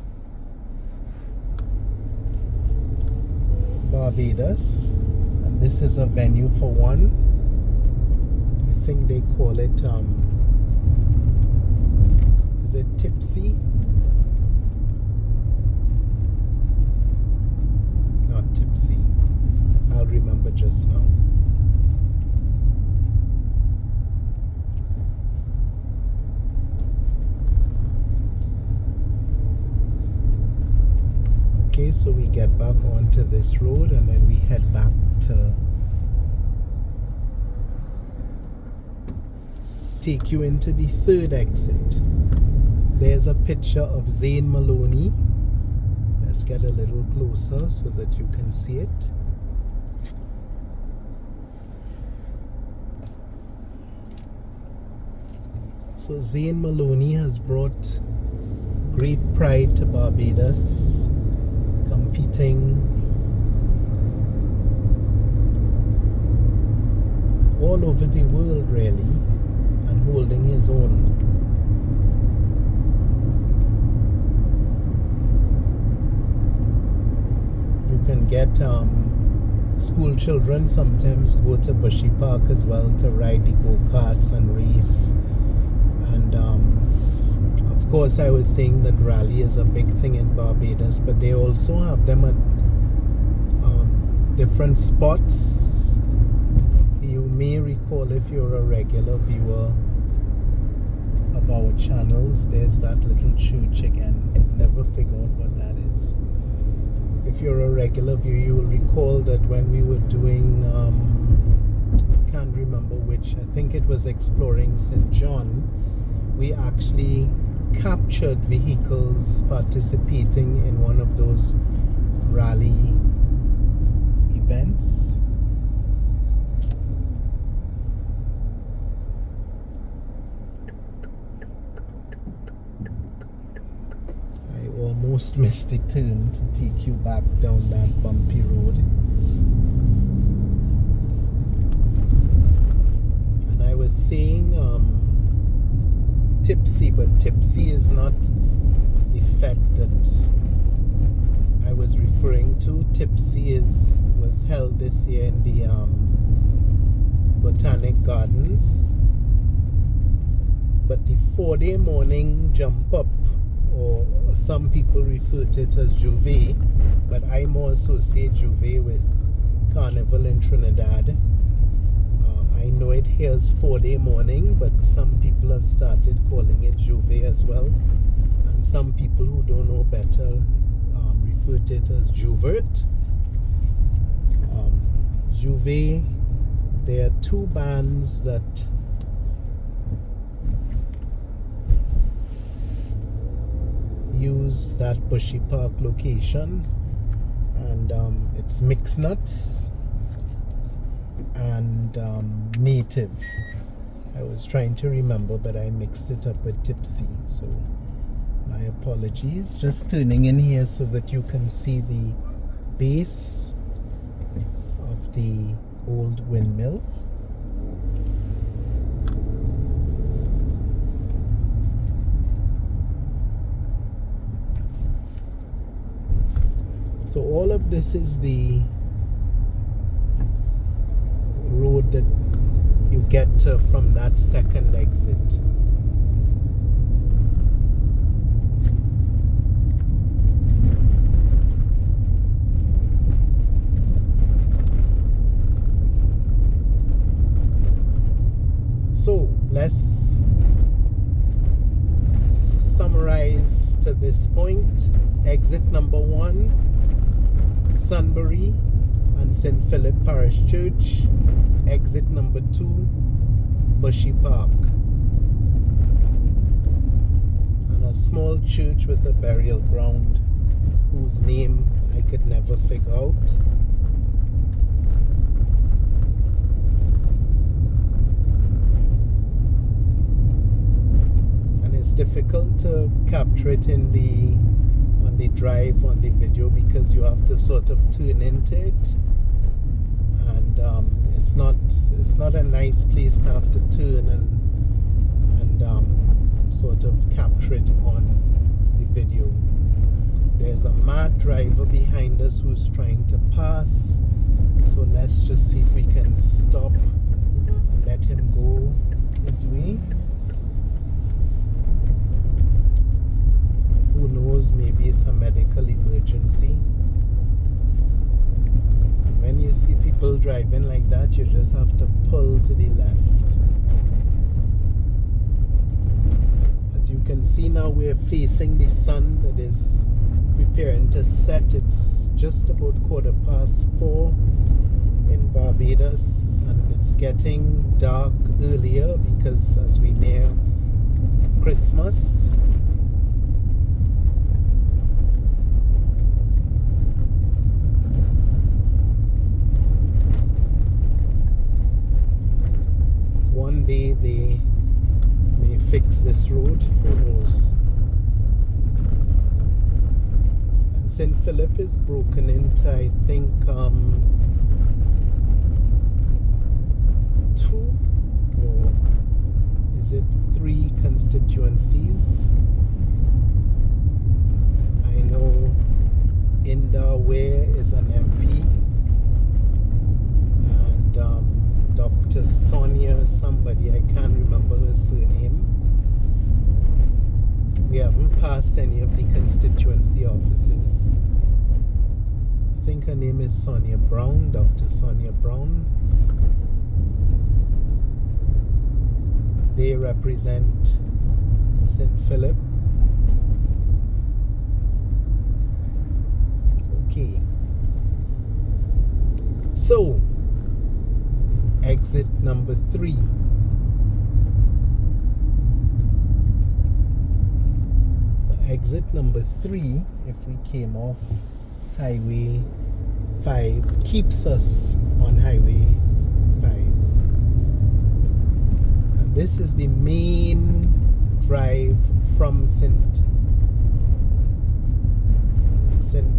Barbados, and this is a venue for one. I think they call it is it Tipsy? Not Tipsy. I'll remember just now. Okay, so we get back onto this road and then we head back to take you into the third exit. There's a picture of Zane Maloney. Let's get a little closer so that you can see it. So Zane Maloney has brought great pride to Barbados, competing all over the world really, and holding his own. You can get school children sometimes go to Bushy Park as well to ride the go-karts and race. And of course I was saying that rally is a big thing in Barbados, but they also have them at different spots. You may recall, if you're a regular viewer of our channels, there's that little chooch again. I never figure out what that is. If you're a regular viewer, you will recall that when we were doing can't remember which, I think it was exploring St John, we actually captured vehicles participating in one of those rally events. I almost missed the turn to take you back down that bumpy road. And I was saying Tipsy, but Tipsy is not the fete that I was referring to. Tipsy was held this year in the Botanic Gardens. But the 4-day morning jump up, or some people refer to it as Juve, but I more associate Juve with Carnival in Trinidad. I know it here is 4-day morning, but some people have started calling it Juve as well. And some people who don't know better refer to it as Juvert. Juve, there are 2 bands that use that Bushy Park location. and it's mixed nuts and native. I was trying to remember, but I mixed it up with Tipsy, so my apologies. Just turning in here so that you can see the base of the old windmill. So all of this is the road that you get to from that second exit. So let's summarize to this point. Exit number 1, Sunbury and St Phillip Parish Church. Exit number 2, Bushy Park. And a small church with a burial ground whose name I could never figure out. And it's difficult to capture it on the drive on the video because you have to sort of turn into it, and it's not a nice place to have to turn and sort of capture it on the video. There's a mad driver behind us who's trying to pass, so let's just see if we can stop and let him go his way. Who knows, maybe it's a medical emergency. When you see people driving like that, you just have to pull to the left. As you can see now, we're facing the sun that is preparing to set. It's just about 4:15 in Barbados, and it's getting dark earlier because as we near Christmas. One day they may fix this road, who knows. And St Phillip is broken into, I think, 2 or is it 3 constituencies. I know Hilda is an MP, and Dr. Sonia somebody, I can't remember her surname. We haven't passed any of the constituency offices. I think her name is Sonia Brown, Dr. Sonia Brown. They represent St Phillip. Okay. So, exit number 3. Exit number 3, if we came off Highway 5, keeps us on Highway 5. And this is the main drive from St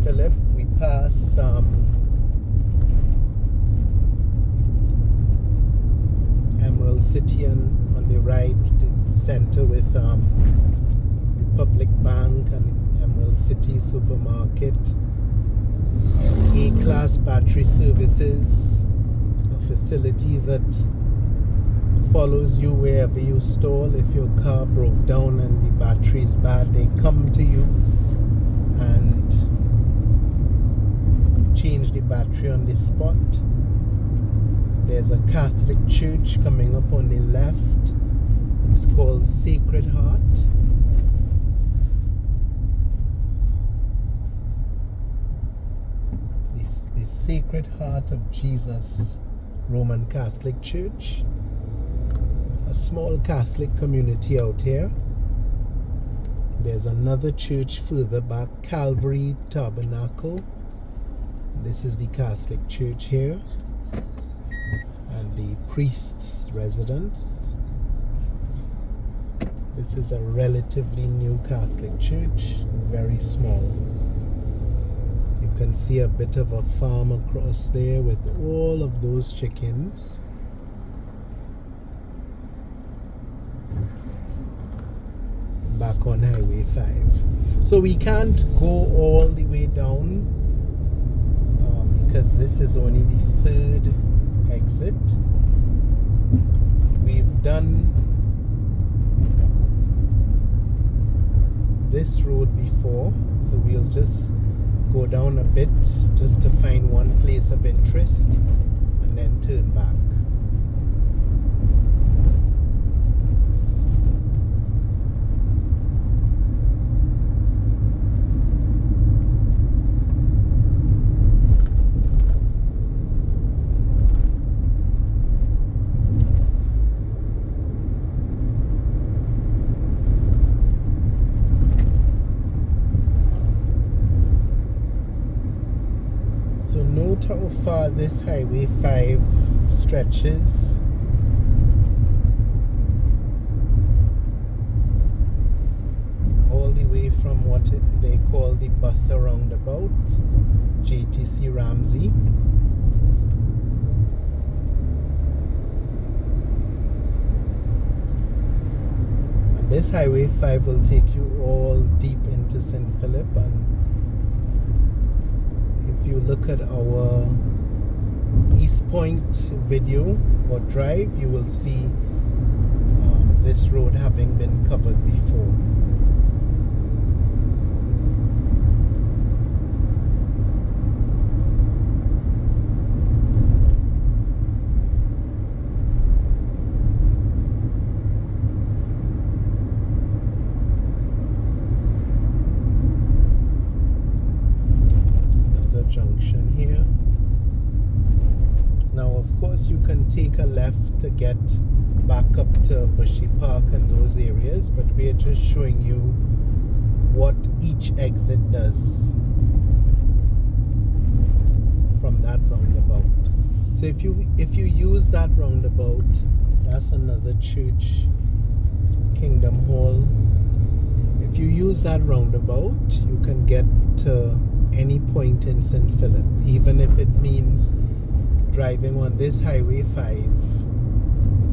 Phillip. We pass Emerald City on the right, the center with Republic Bank and Emerald City Supermarket. A-Class Battery Services, a facility that follows you wherever you stall. If your car broke down and the battery is bad, they come to you and change the battery on the spot. There's a Catholic church coming up on the left. It's called Sacred Heart. The Sacred Heart of Jesus Roman Catholic Church. A small Catholic community out here. There's another church further back, Calvary Tabernacle. This is the Catholic church here and the priest's residence. This is a relatively new Catholic church, very small. You can see a bit of a farm across there with all of those chickens. Back on Highway 5. So we can't go all the way down because this is only the third exit. We've done this road before, so we'll just go down a bit just to find one place of interest and then turn back. How far this Highway 5 stretches. All the way from what they call the Buster roundabout, JTC Ramsey. And this Highway 5 will take you all deep into St Phillip, and if you look at our East Point video or drive, you will see this road having been covered before. Junction here. Now of course you can take a left to get back up to Bushy Park and those areas, but we're just showing you what each exit does from that roundabout. So if you use that roundabout, that's another church, Kingdom Hall. If you use that roundabout, you can get to any point in St Phillip, even if it means driving on this Highway 5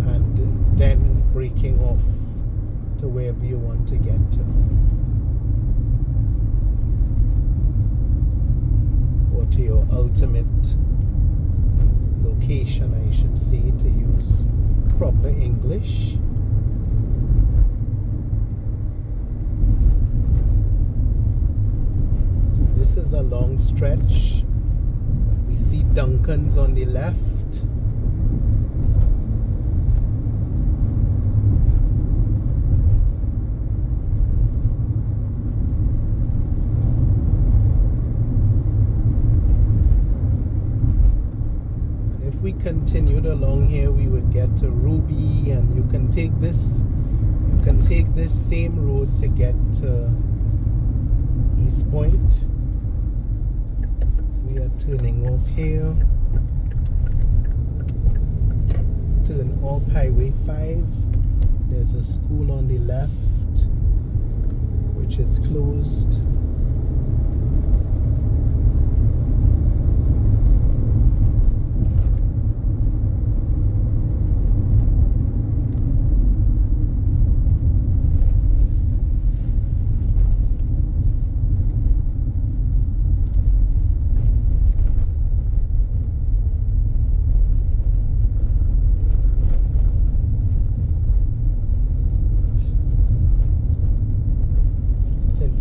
and then breaking off to wherever you want to get to, or to your ultimate location, I should say, to use proper English. This is a long stretch. We see Duncan's on the left. And if we continued along here, we would get to Ruby, and you can take this same road to get to East Point. We are turning off here. Turn off Highway 5. There's a school on the left which is closed.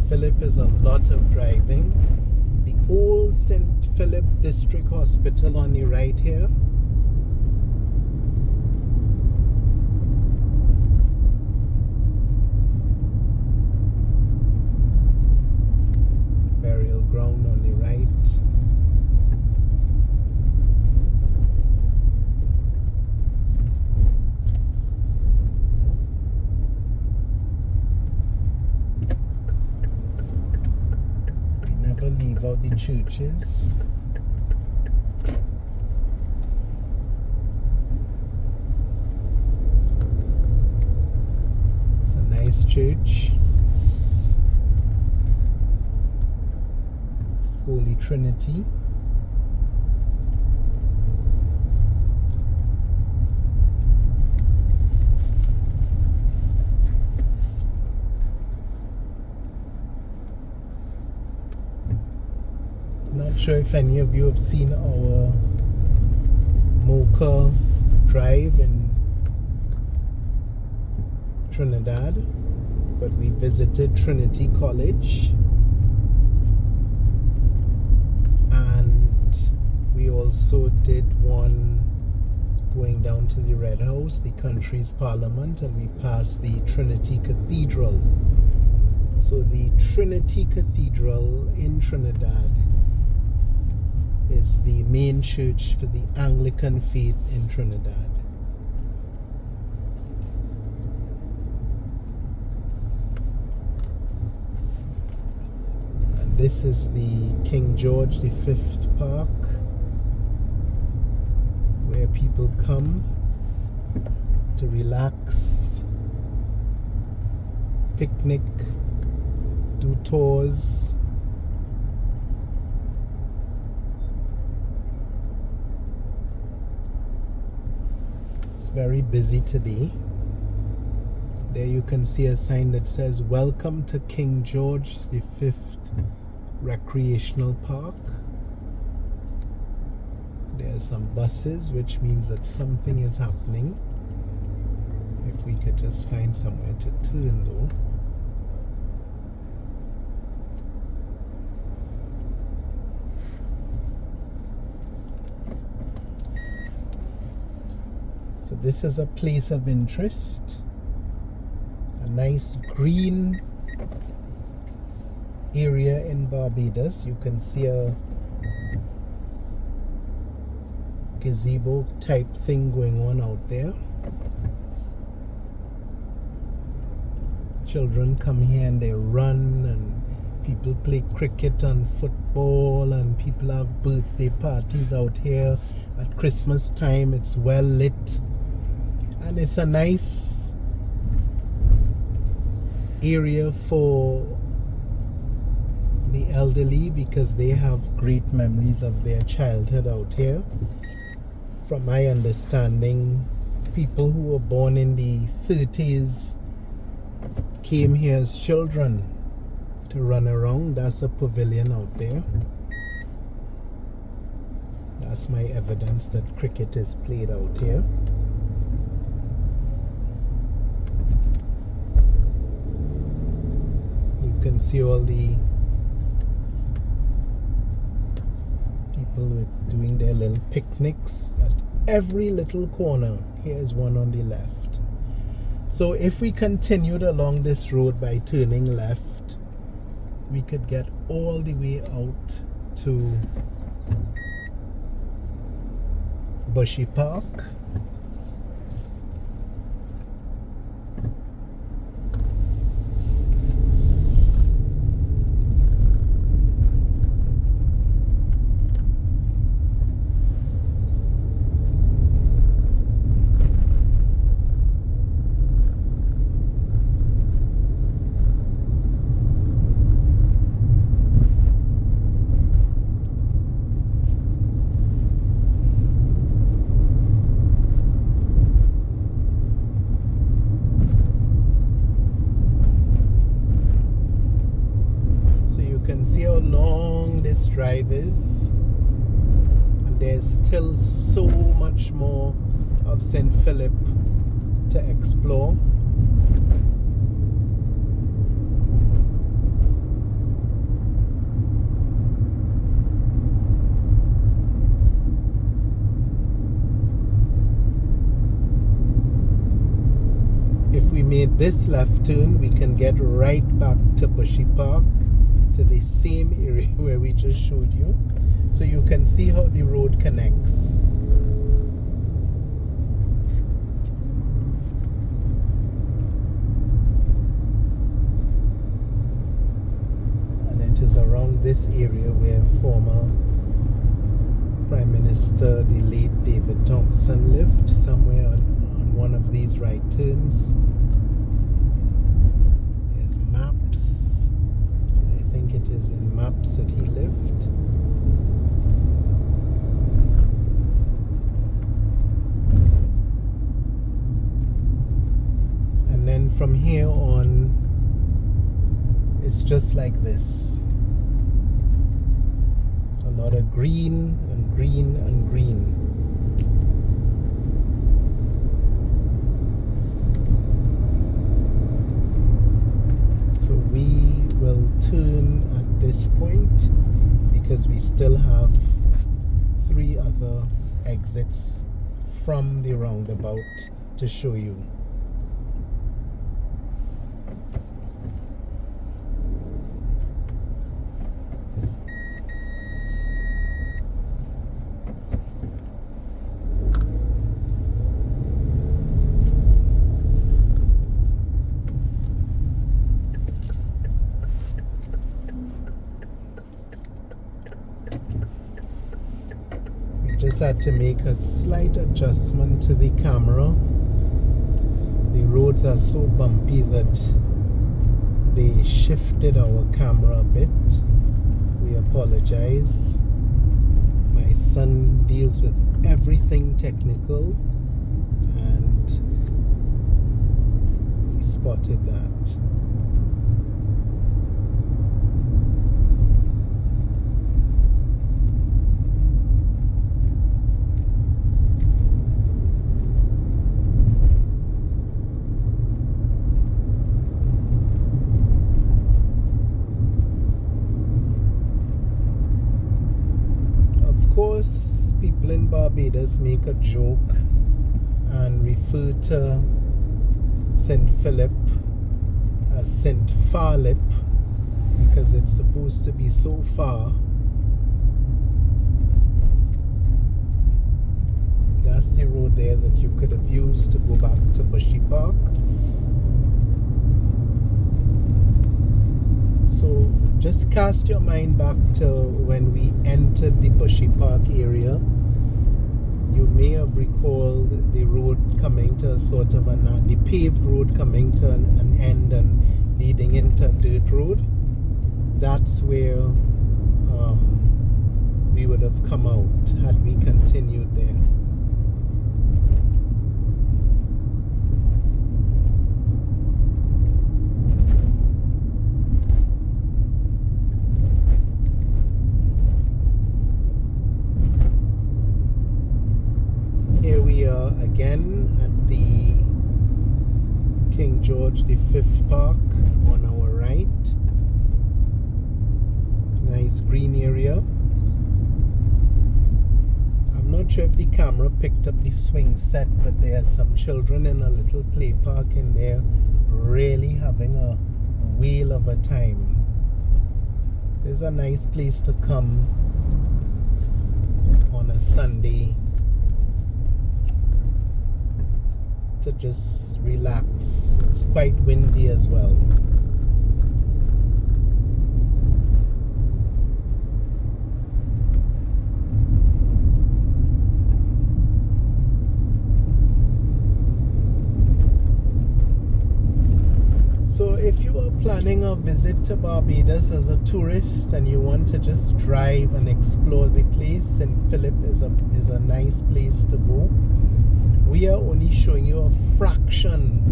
Phillip is a lot of driving. The old St Phillip District Hospital on the right here. Burial ground on the right. Leave out the churches. church, Holy Trinity. Not sure if any of you have seen our Mocha Drive in Trinidad, but we visited Trinity College, and we also did one going down to the Red House, the country's parliament, and we passed the Trinity Cathedral. So the Trinity Cathedral in Trinidad is the main church for the Anglican faith in Trinidad. And this is the King George V Park, where people come to relax, picnic, do tours. Very busy today. There you can see a sign that says "Welcome to King George V Recreational Park." There are some buses, which means that something is happening. If we could just find somewhere to turn though. So this is a place of interest, a nice green area in Barbados. You can see a gazebo type thing going on out there. Children come here and they run, and people play cricket and football, and people have birthday parties out here. At Christmas time, it's well lit. And it's a nice area for the elderly because they have great memories of their childhood out here. From my understanding, people who were born in the 30s came here as children to run around. That's a pavilion out there. That's my evidence that cricket is played out here. You can see all the people doing their little picnics at every little corner. Here's one on the left. So if we continued along this road by turning left, we could get all the way out to Bushy Park. Drive is, and there's still so much more of St Phillip to explore. If we made this left turn, we can get right back to Bushy Park, to the same area where we just showed you, so you can see how the road connects. And it is around this area where former Prime Minister, the late David Thompson, lived, somewhere on one of these right turns. place that he lived. And then from here on, it's just like this. A lot of green and green and green. So we will turn at this point because we still have 3 other exits from the roundabout to show you. Just had to make a slight adjustment to the camera. The roads are so bumpy that they shifted our camera a bit. We apologize. My son deals with everything technical and he spotted that. Course, people in Barbados make a joke and refer to St Phillip as St Phillip because it's supposed to be so far. That's the road there that you could have used to go back to Bushy Park. So just cast your mind back to when we entered the Bushy Park area. You may have recalled the road coming to sort of the paved road coming to an end and leading into a dirt road. That's where we would have come out had we continued there. Here we are again at the King George V Park on our right. Nice green area. I'm not sure if the camera picked up the swing set, but there are some children in a little play park in there really having a whale of a time. It's a nice place to come on a Sunday to just relax. It's quite windy as well. So if you are planning a visit to Barbados as a tourist and you want to just drive and explore the place, St Phillip is a nice place to go. We are only showing you a fraction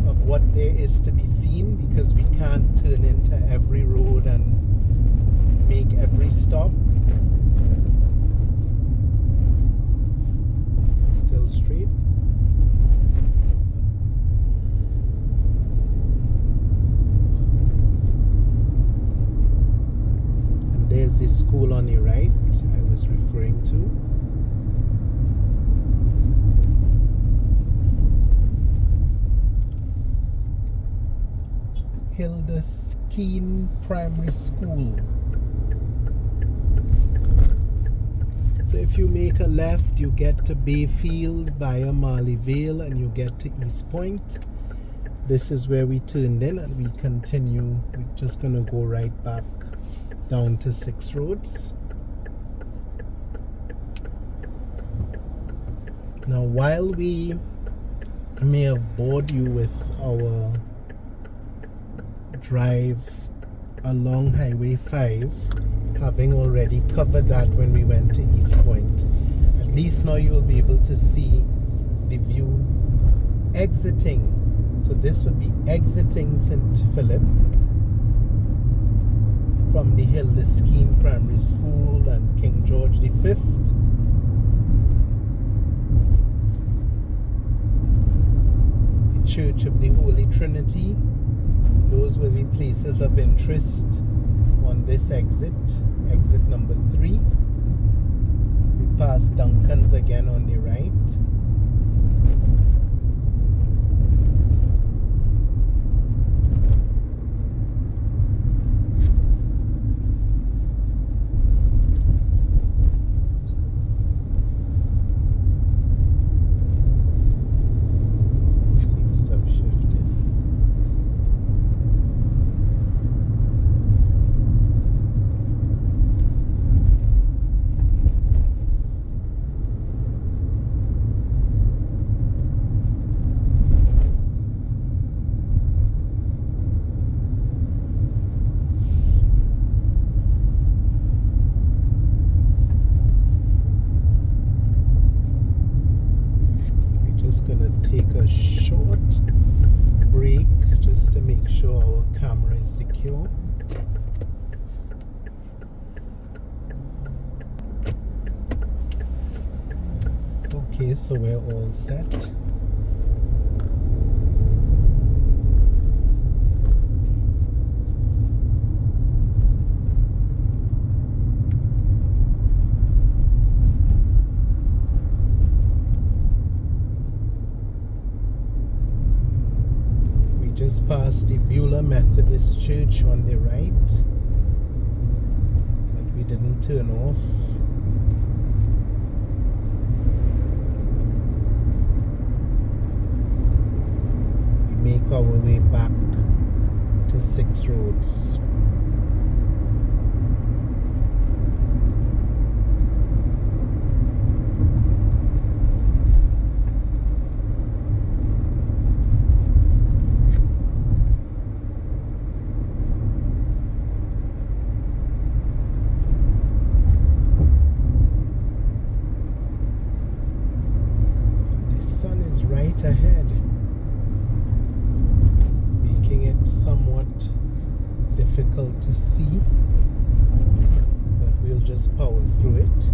of what there is to be seen because we can't turn into every road and make every stop. It's still straight. And there's the school on the right I was referring to. Hilda Skeene Primary School. So if you make a left, you get to Bayfield via Marley Vale and you get to East Point. This is where we turned in and we continue. We're just going to go right back down to 6 Roads. Now while we may have bored you with our drive along Highway 5, having already covered that when we went to East Point. At least now you'll be able to see the view exiting. So this would be exiting St Phillip from the Hilda Skeene Primary School and King George V. The Church of the Holy Trinity. Those were the places of interest on this exit number 3. We pass Duncan's again on the right. Take a short break just to make sure our camera is secure. Okay, so we're all set. Just past the Beulah Methodist Church on the right, but we didn't turn off. We make our way back to 6 Roads. Right ahead, making it somewhat difficult to see, but we'll just power through it.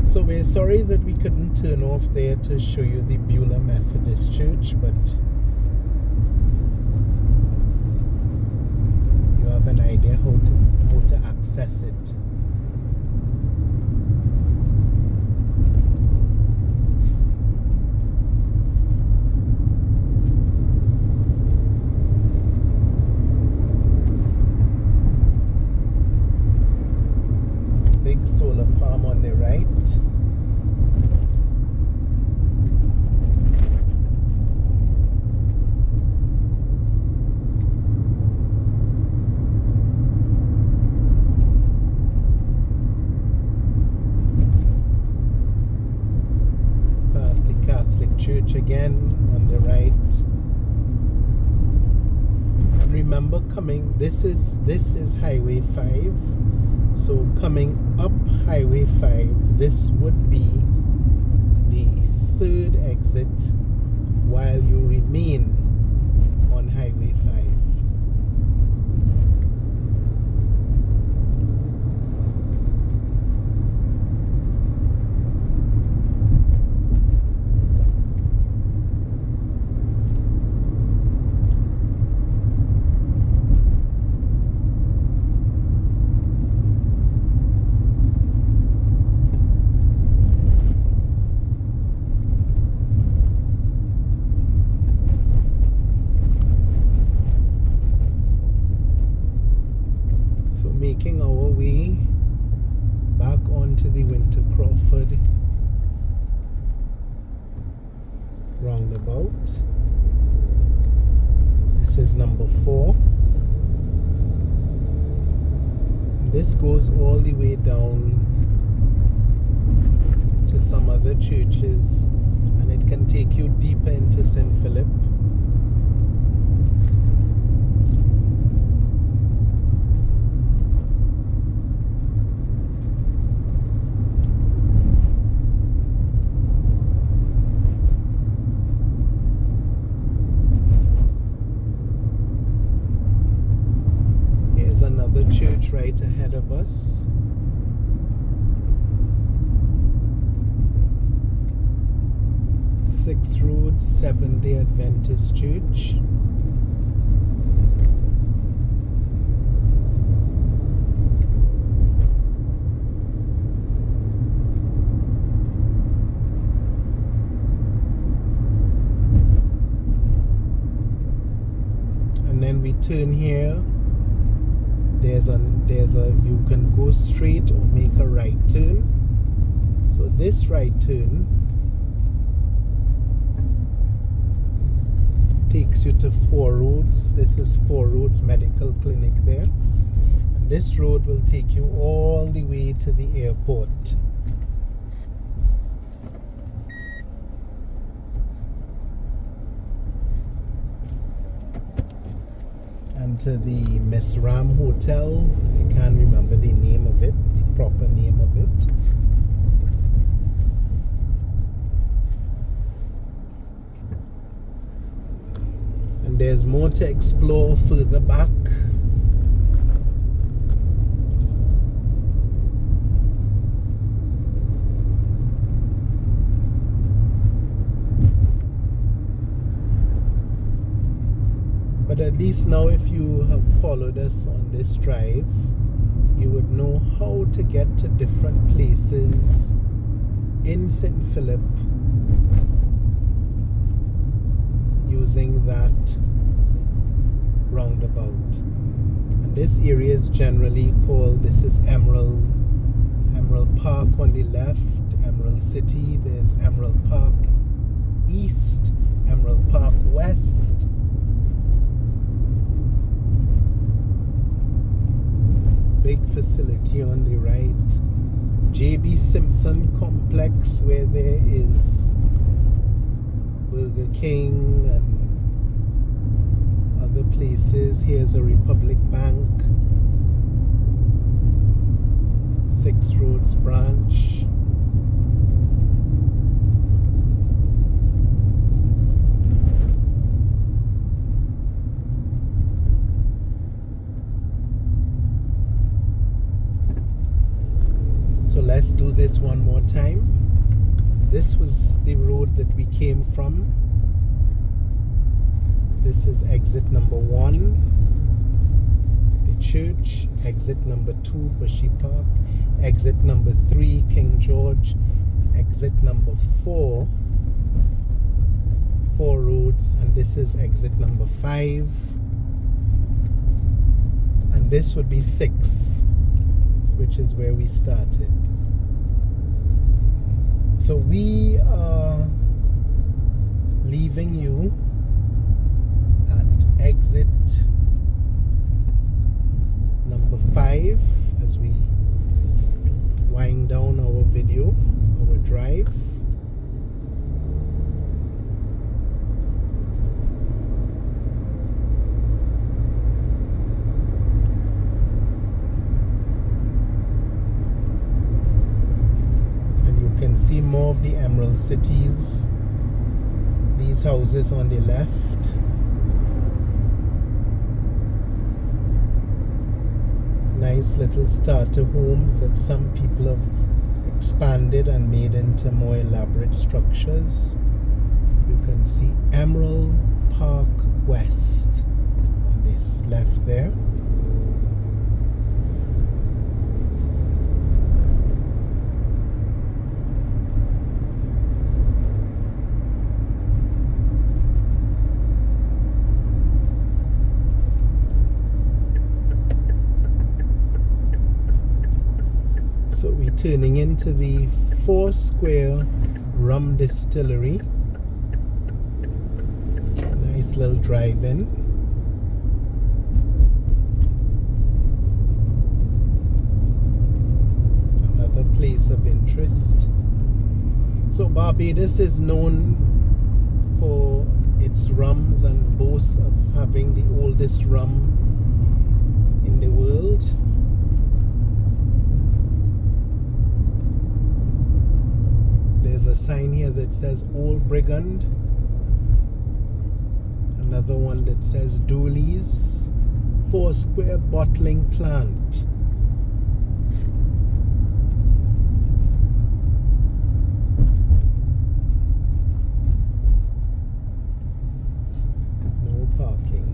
So we're sorry that we couldn't turn off there to show you the Beulah Methodist Church, but you have an idea how to access it. Big solar farm on the right. Past the Catholic Church again on the right. And remember, coming, this is Highway 5. So coming up Highway 5, this would be the 3rd exit while you remain on Highway 5. Making our way back onto the Winter Crawford roundabout. This is number 4. And this goes all the way down to some other churches and and it can take you deeper into St Phillip. Here's another church right ahead of us. Six Road Seventh-day Adventist Church. And then we turn here. There's a you can go straight or make a right turn. So this right turn takes you to Four Roads. This is Four Roads Medical Clinic there. And this road will take you all the way to the airport. And to the Miss Ram Hotel. I can't remember the name of it, the proper name of it. And there's more to explore further back. But at least now, if you have followed us on this drive, you would know how to get to different places in St Phillip using that roundabout. And this area is generally called, this is Emerald Park on the left, Emerald City. There's Emerald Park East, Emerald Park West. Big facility on the right, J.B. Simpson Complex, where there is Burger King and other places. Here's a Republic Bank, Six Roads branch. So let's do this one more time. This was the road that we came from. This is exit number 1, the church. Exit number 2, Bushy Park. Exit number 3, King George. Exit number 4, Four Roads. And this is exit number 5. And this would be 6, which is where we started. So we are leaving you at exit number 5 as we wind down our video, our drive. Can see more of the Emerald Cities. These houses on the left. Nice little starter homes that some people have expanded and made into more elaborate structures. You can see Emerald Park West on this left there. So we're turning into the Foursquare Rum Distillery. Nice little drive-in. Another place of interest. So Barbados is known for its rums and boasts of having the oldest rum in the world. There's a sign here that says Old Brigand. Another one that says Dooley's Foursquare Bottling Plant. No parking.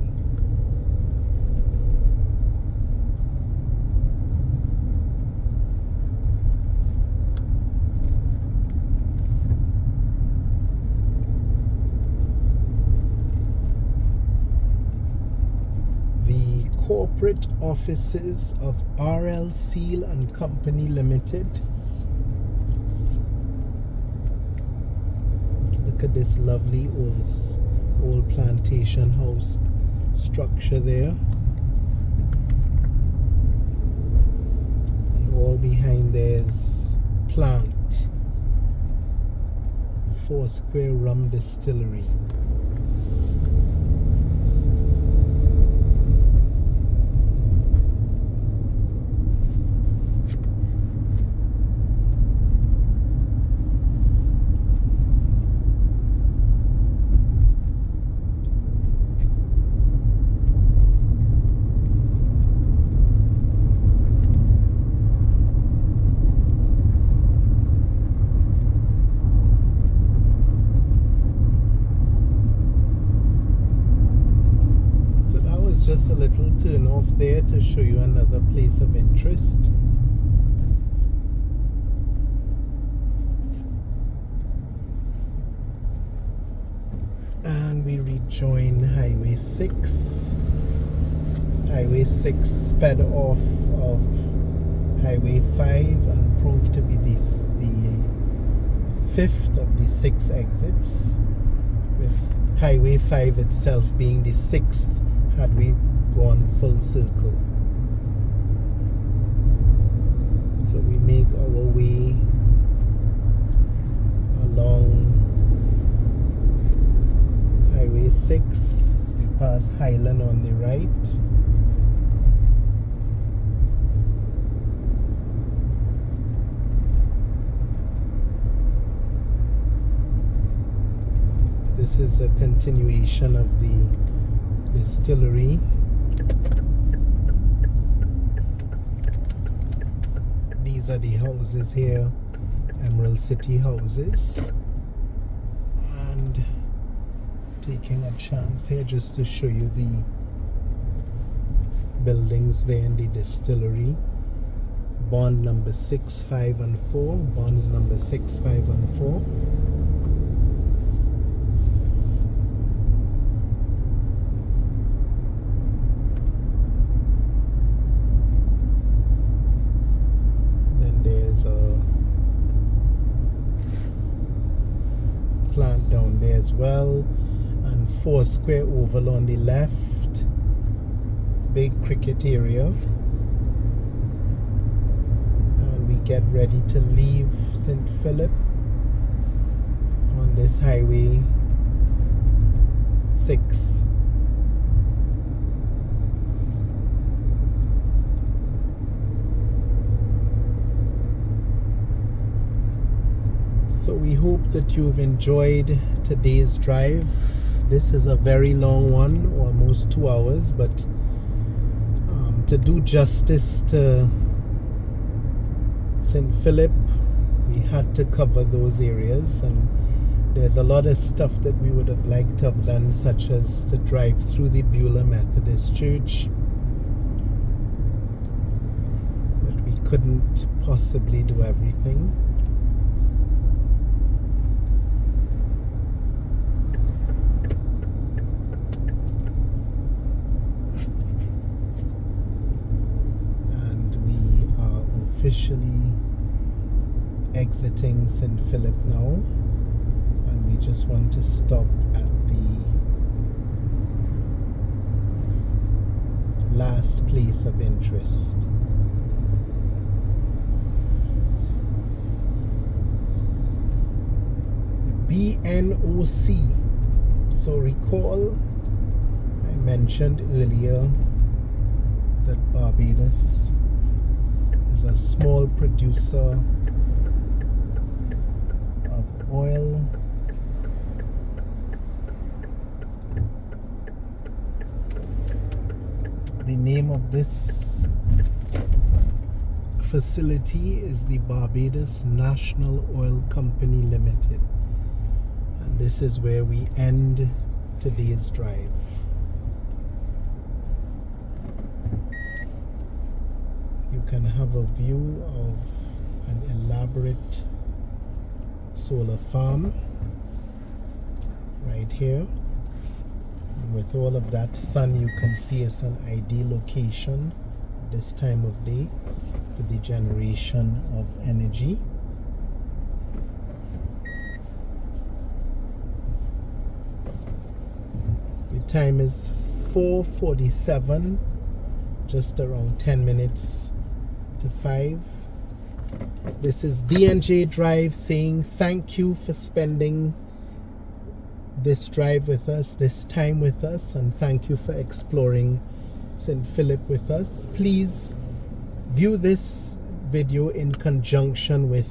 Corporate offices of R.L. Seal and Company Limited. Look at this lovely old plantation house structure there. And all behind there's plant. Foursquare Rum Distillery. Just a little turn off there to show you another place of interest. And we rejoin Highway 6. Highway 6 fed off of Highway 5 and proved to be the fifth of the 6 exits, with Highway 5 itself being the 6th had we gone full circle. So we make our way along Highway 6. We pass Highland on the right. This is a continuation of the distillery. These are the houses here, Emerald City houses. And taking a chance here just to show you the buildings there in the distillery. Bond number 6, 5 and 4. Bonds number 6, 5 and 4. Plant down there as well, and Foursquare Oval on the left. Big cricket area, and we get ready to leave St Phillip on this Highway 6. So we hope that you've enjoyed today's drive. This is a very long one, almost 2 hours, but to do justice to St Phillip, we had to cover those areas, and there's a lot of stuff that we would have liked to have done, such as to drive through the Beulah Methodist Church, but we couldn't possibly do everything. Officially exiting St Phillip now, and we just want to stop at the last place of interest. BNOC. So recall I mentioned earlier that Barbados is a small producer of oil. The name of this facility is the Barbados National Oil Company Limited, and this is where we end today's drive. You can have a view of an elaborate solar farm right here, and with all of that sun, you can see it's an ideal location at this time of day for the generation of energy. The time is 4:47, just around 10 minutes to 5. This is D&J Drive saying thank you for spending this drive with us, this time with us, and thank you for exploring St Phillip with us. Please view this video in conjunction with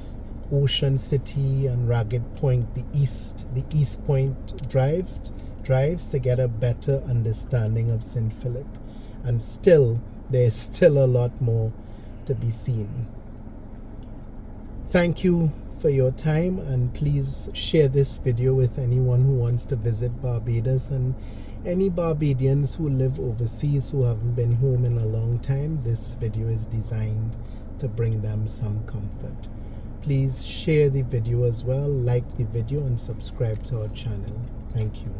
Ocean City and Ragged Point, the East Point drives to get a better understanding of St Phillip. And there's still a lot more to be seen. Thank you for your time, and please share this video with anyone who wants to visit Barbados, and any Barbadians who live overseas who haven't been home in a long time. This video is designed to bring them some comfort. Please share the video as well, like the video, and subscribe to our channel. Thank you.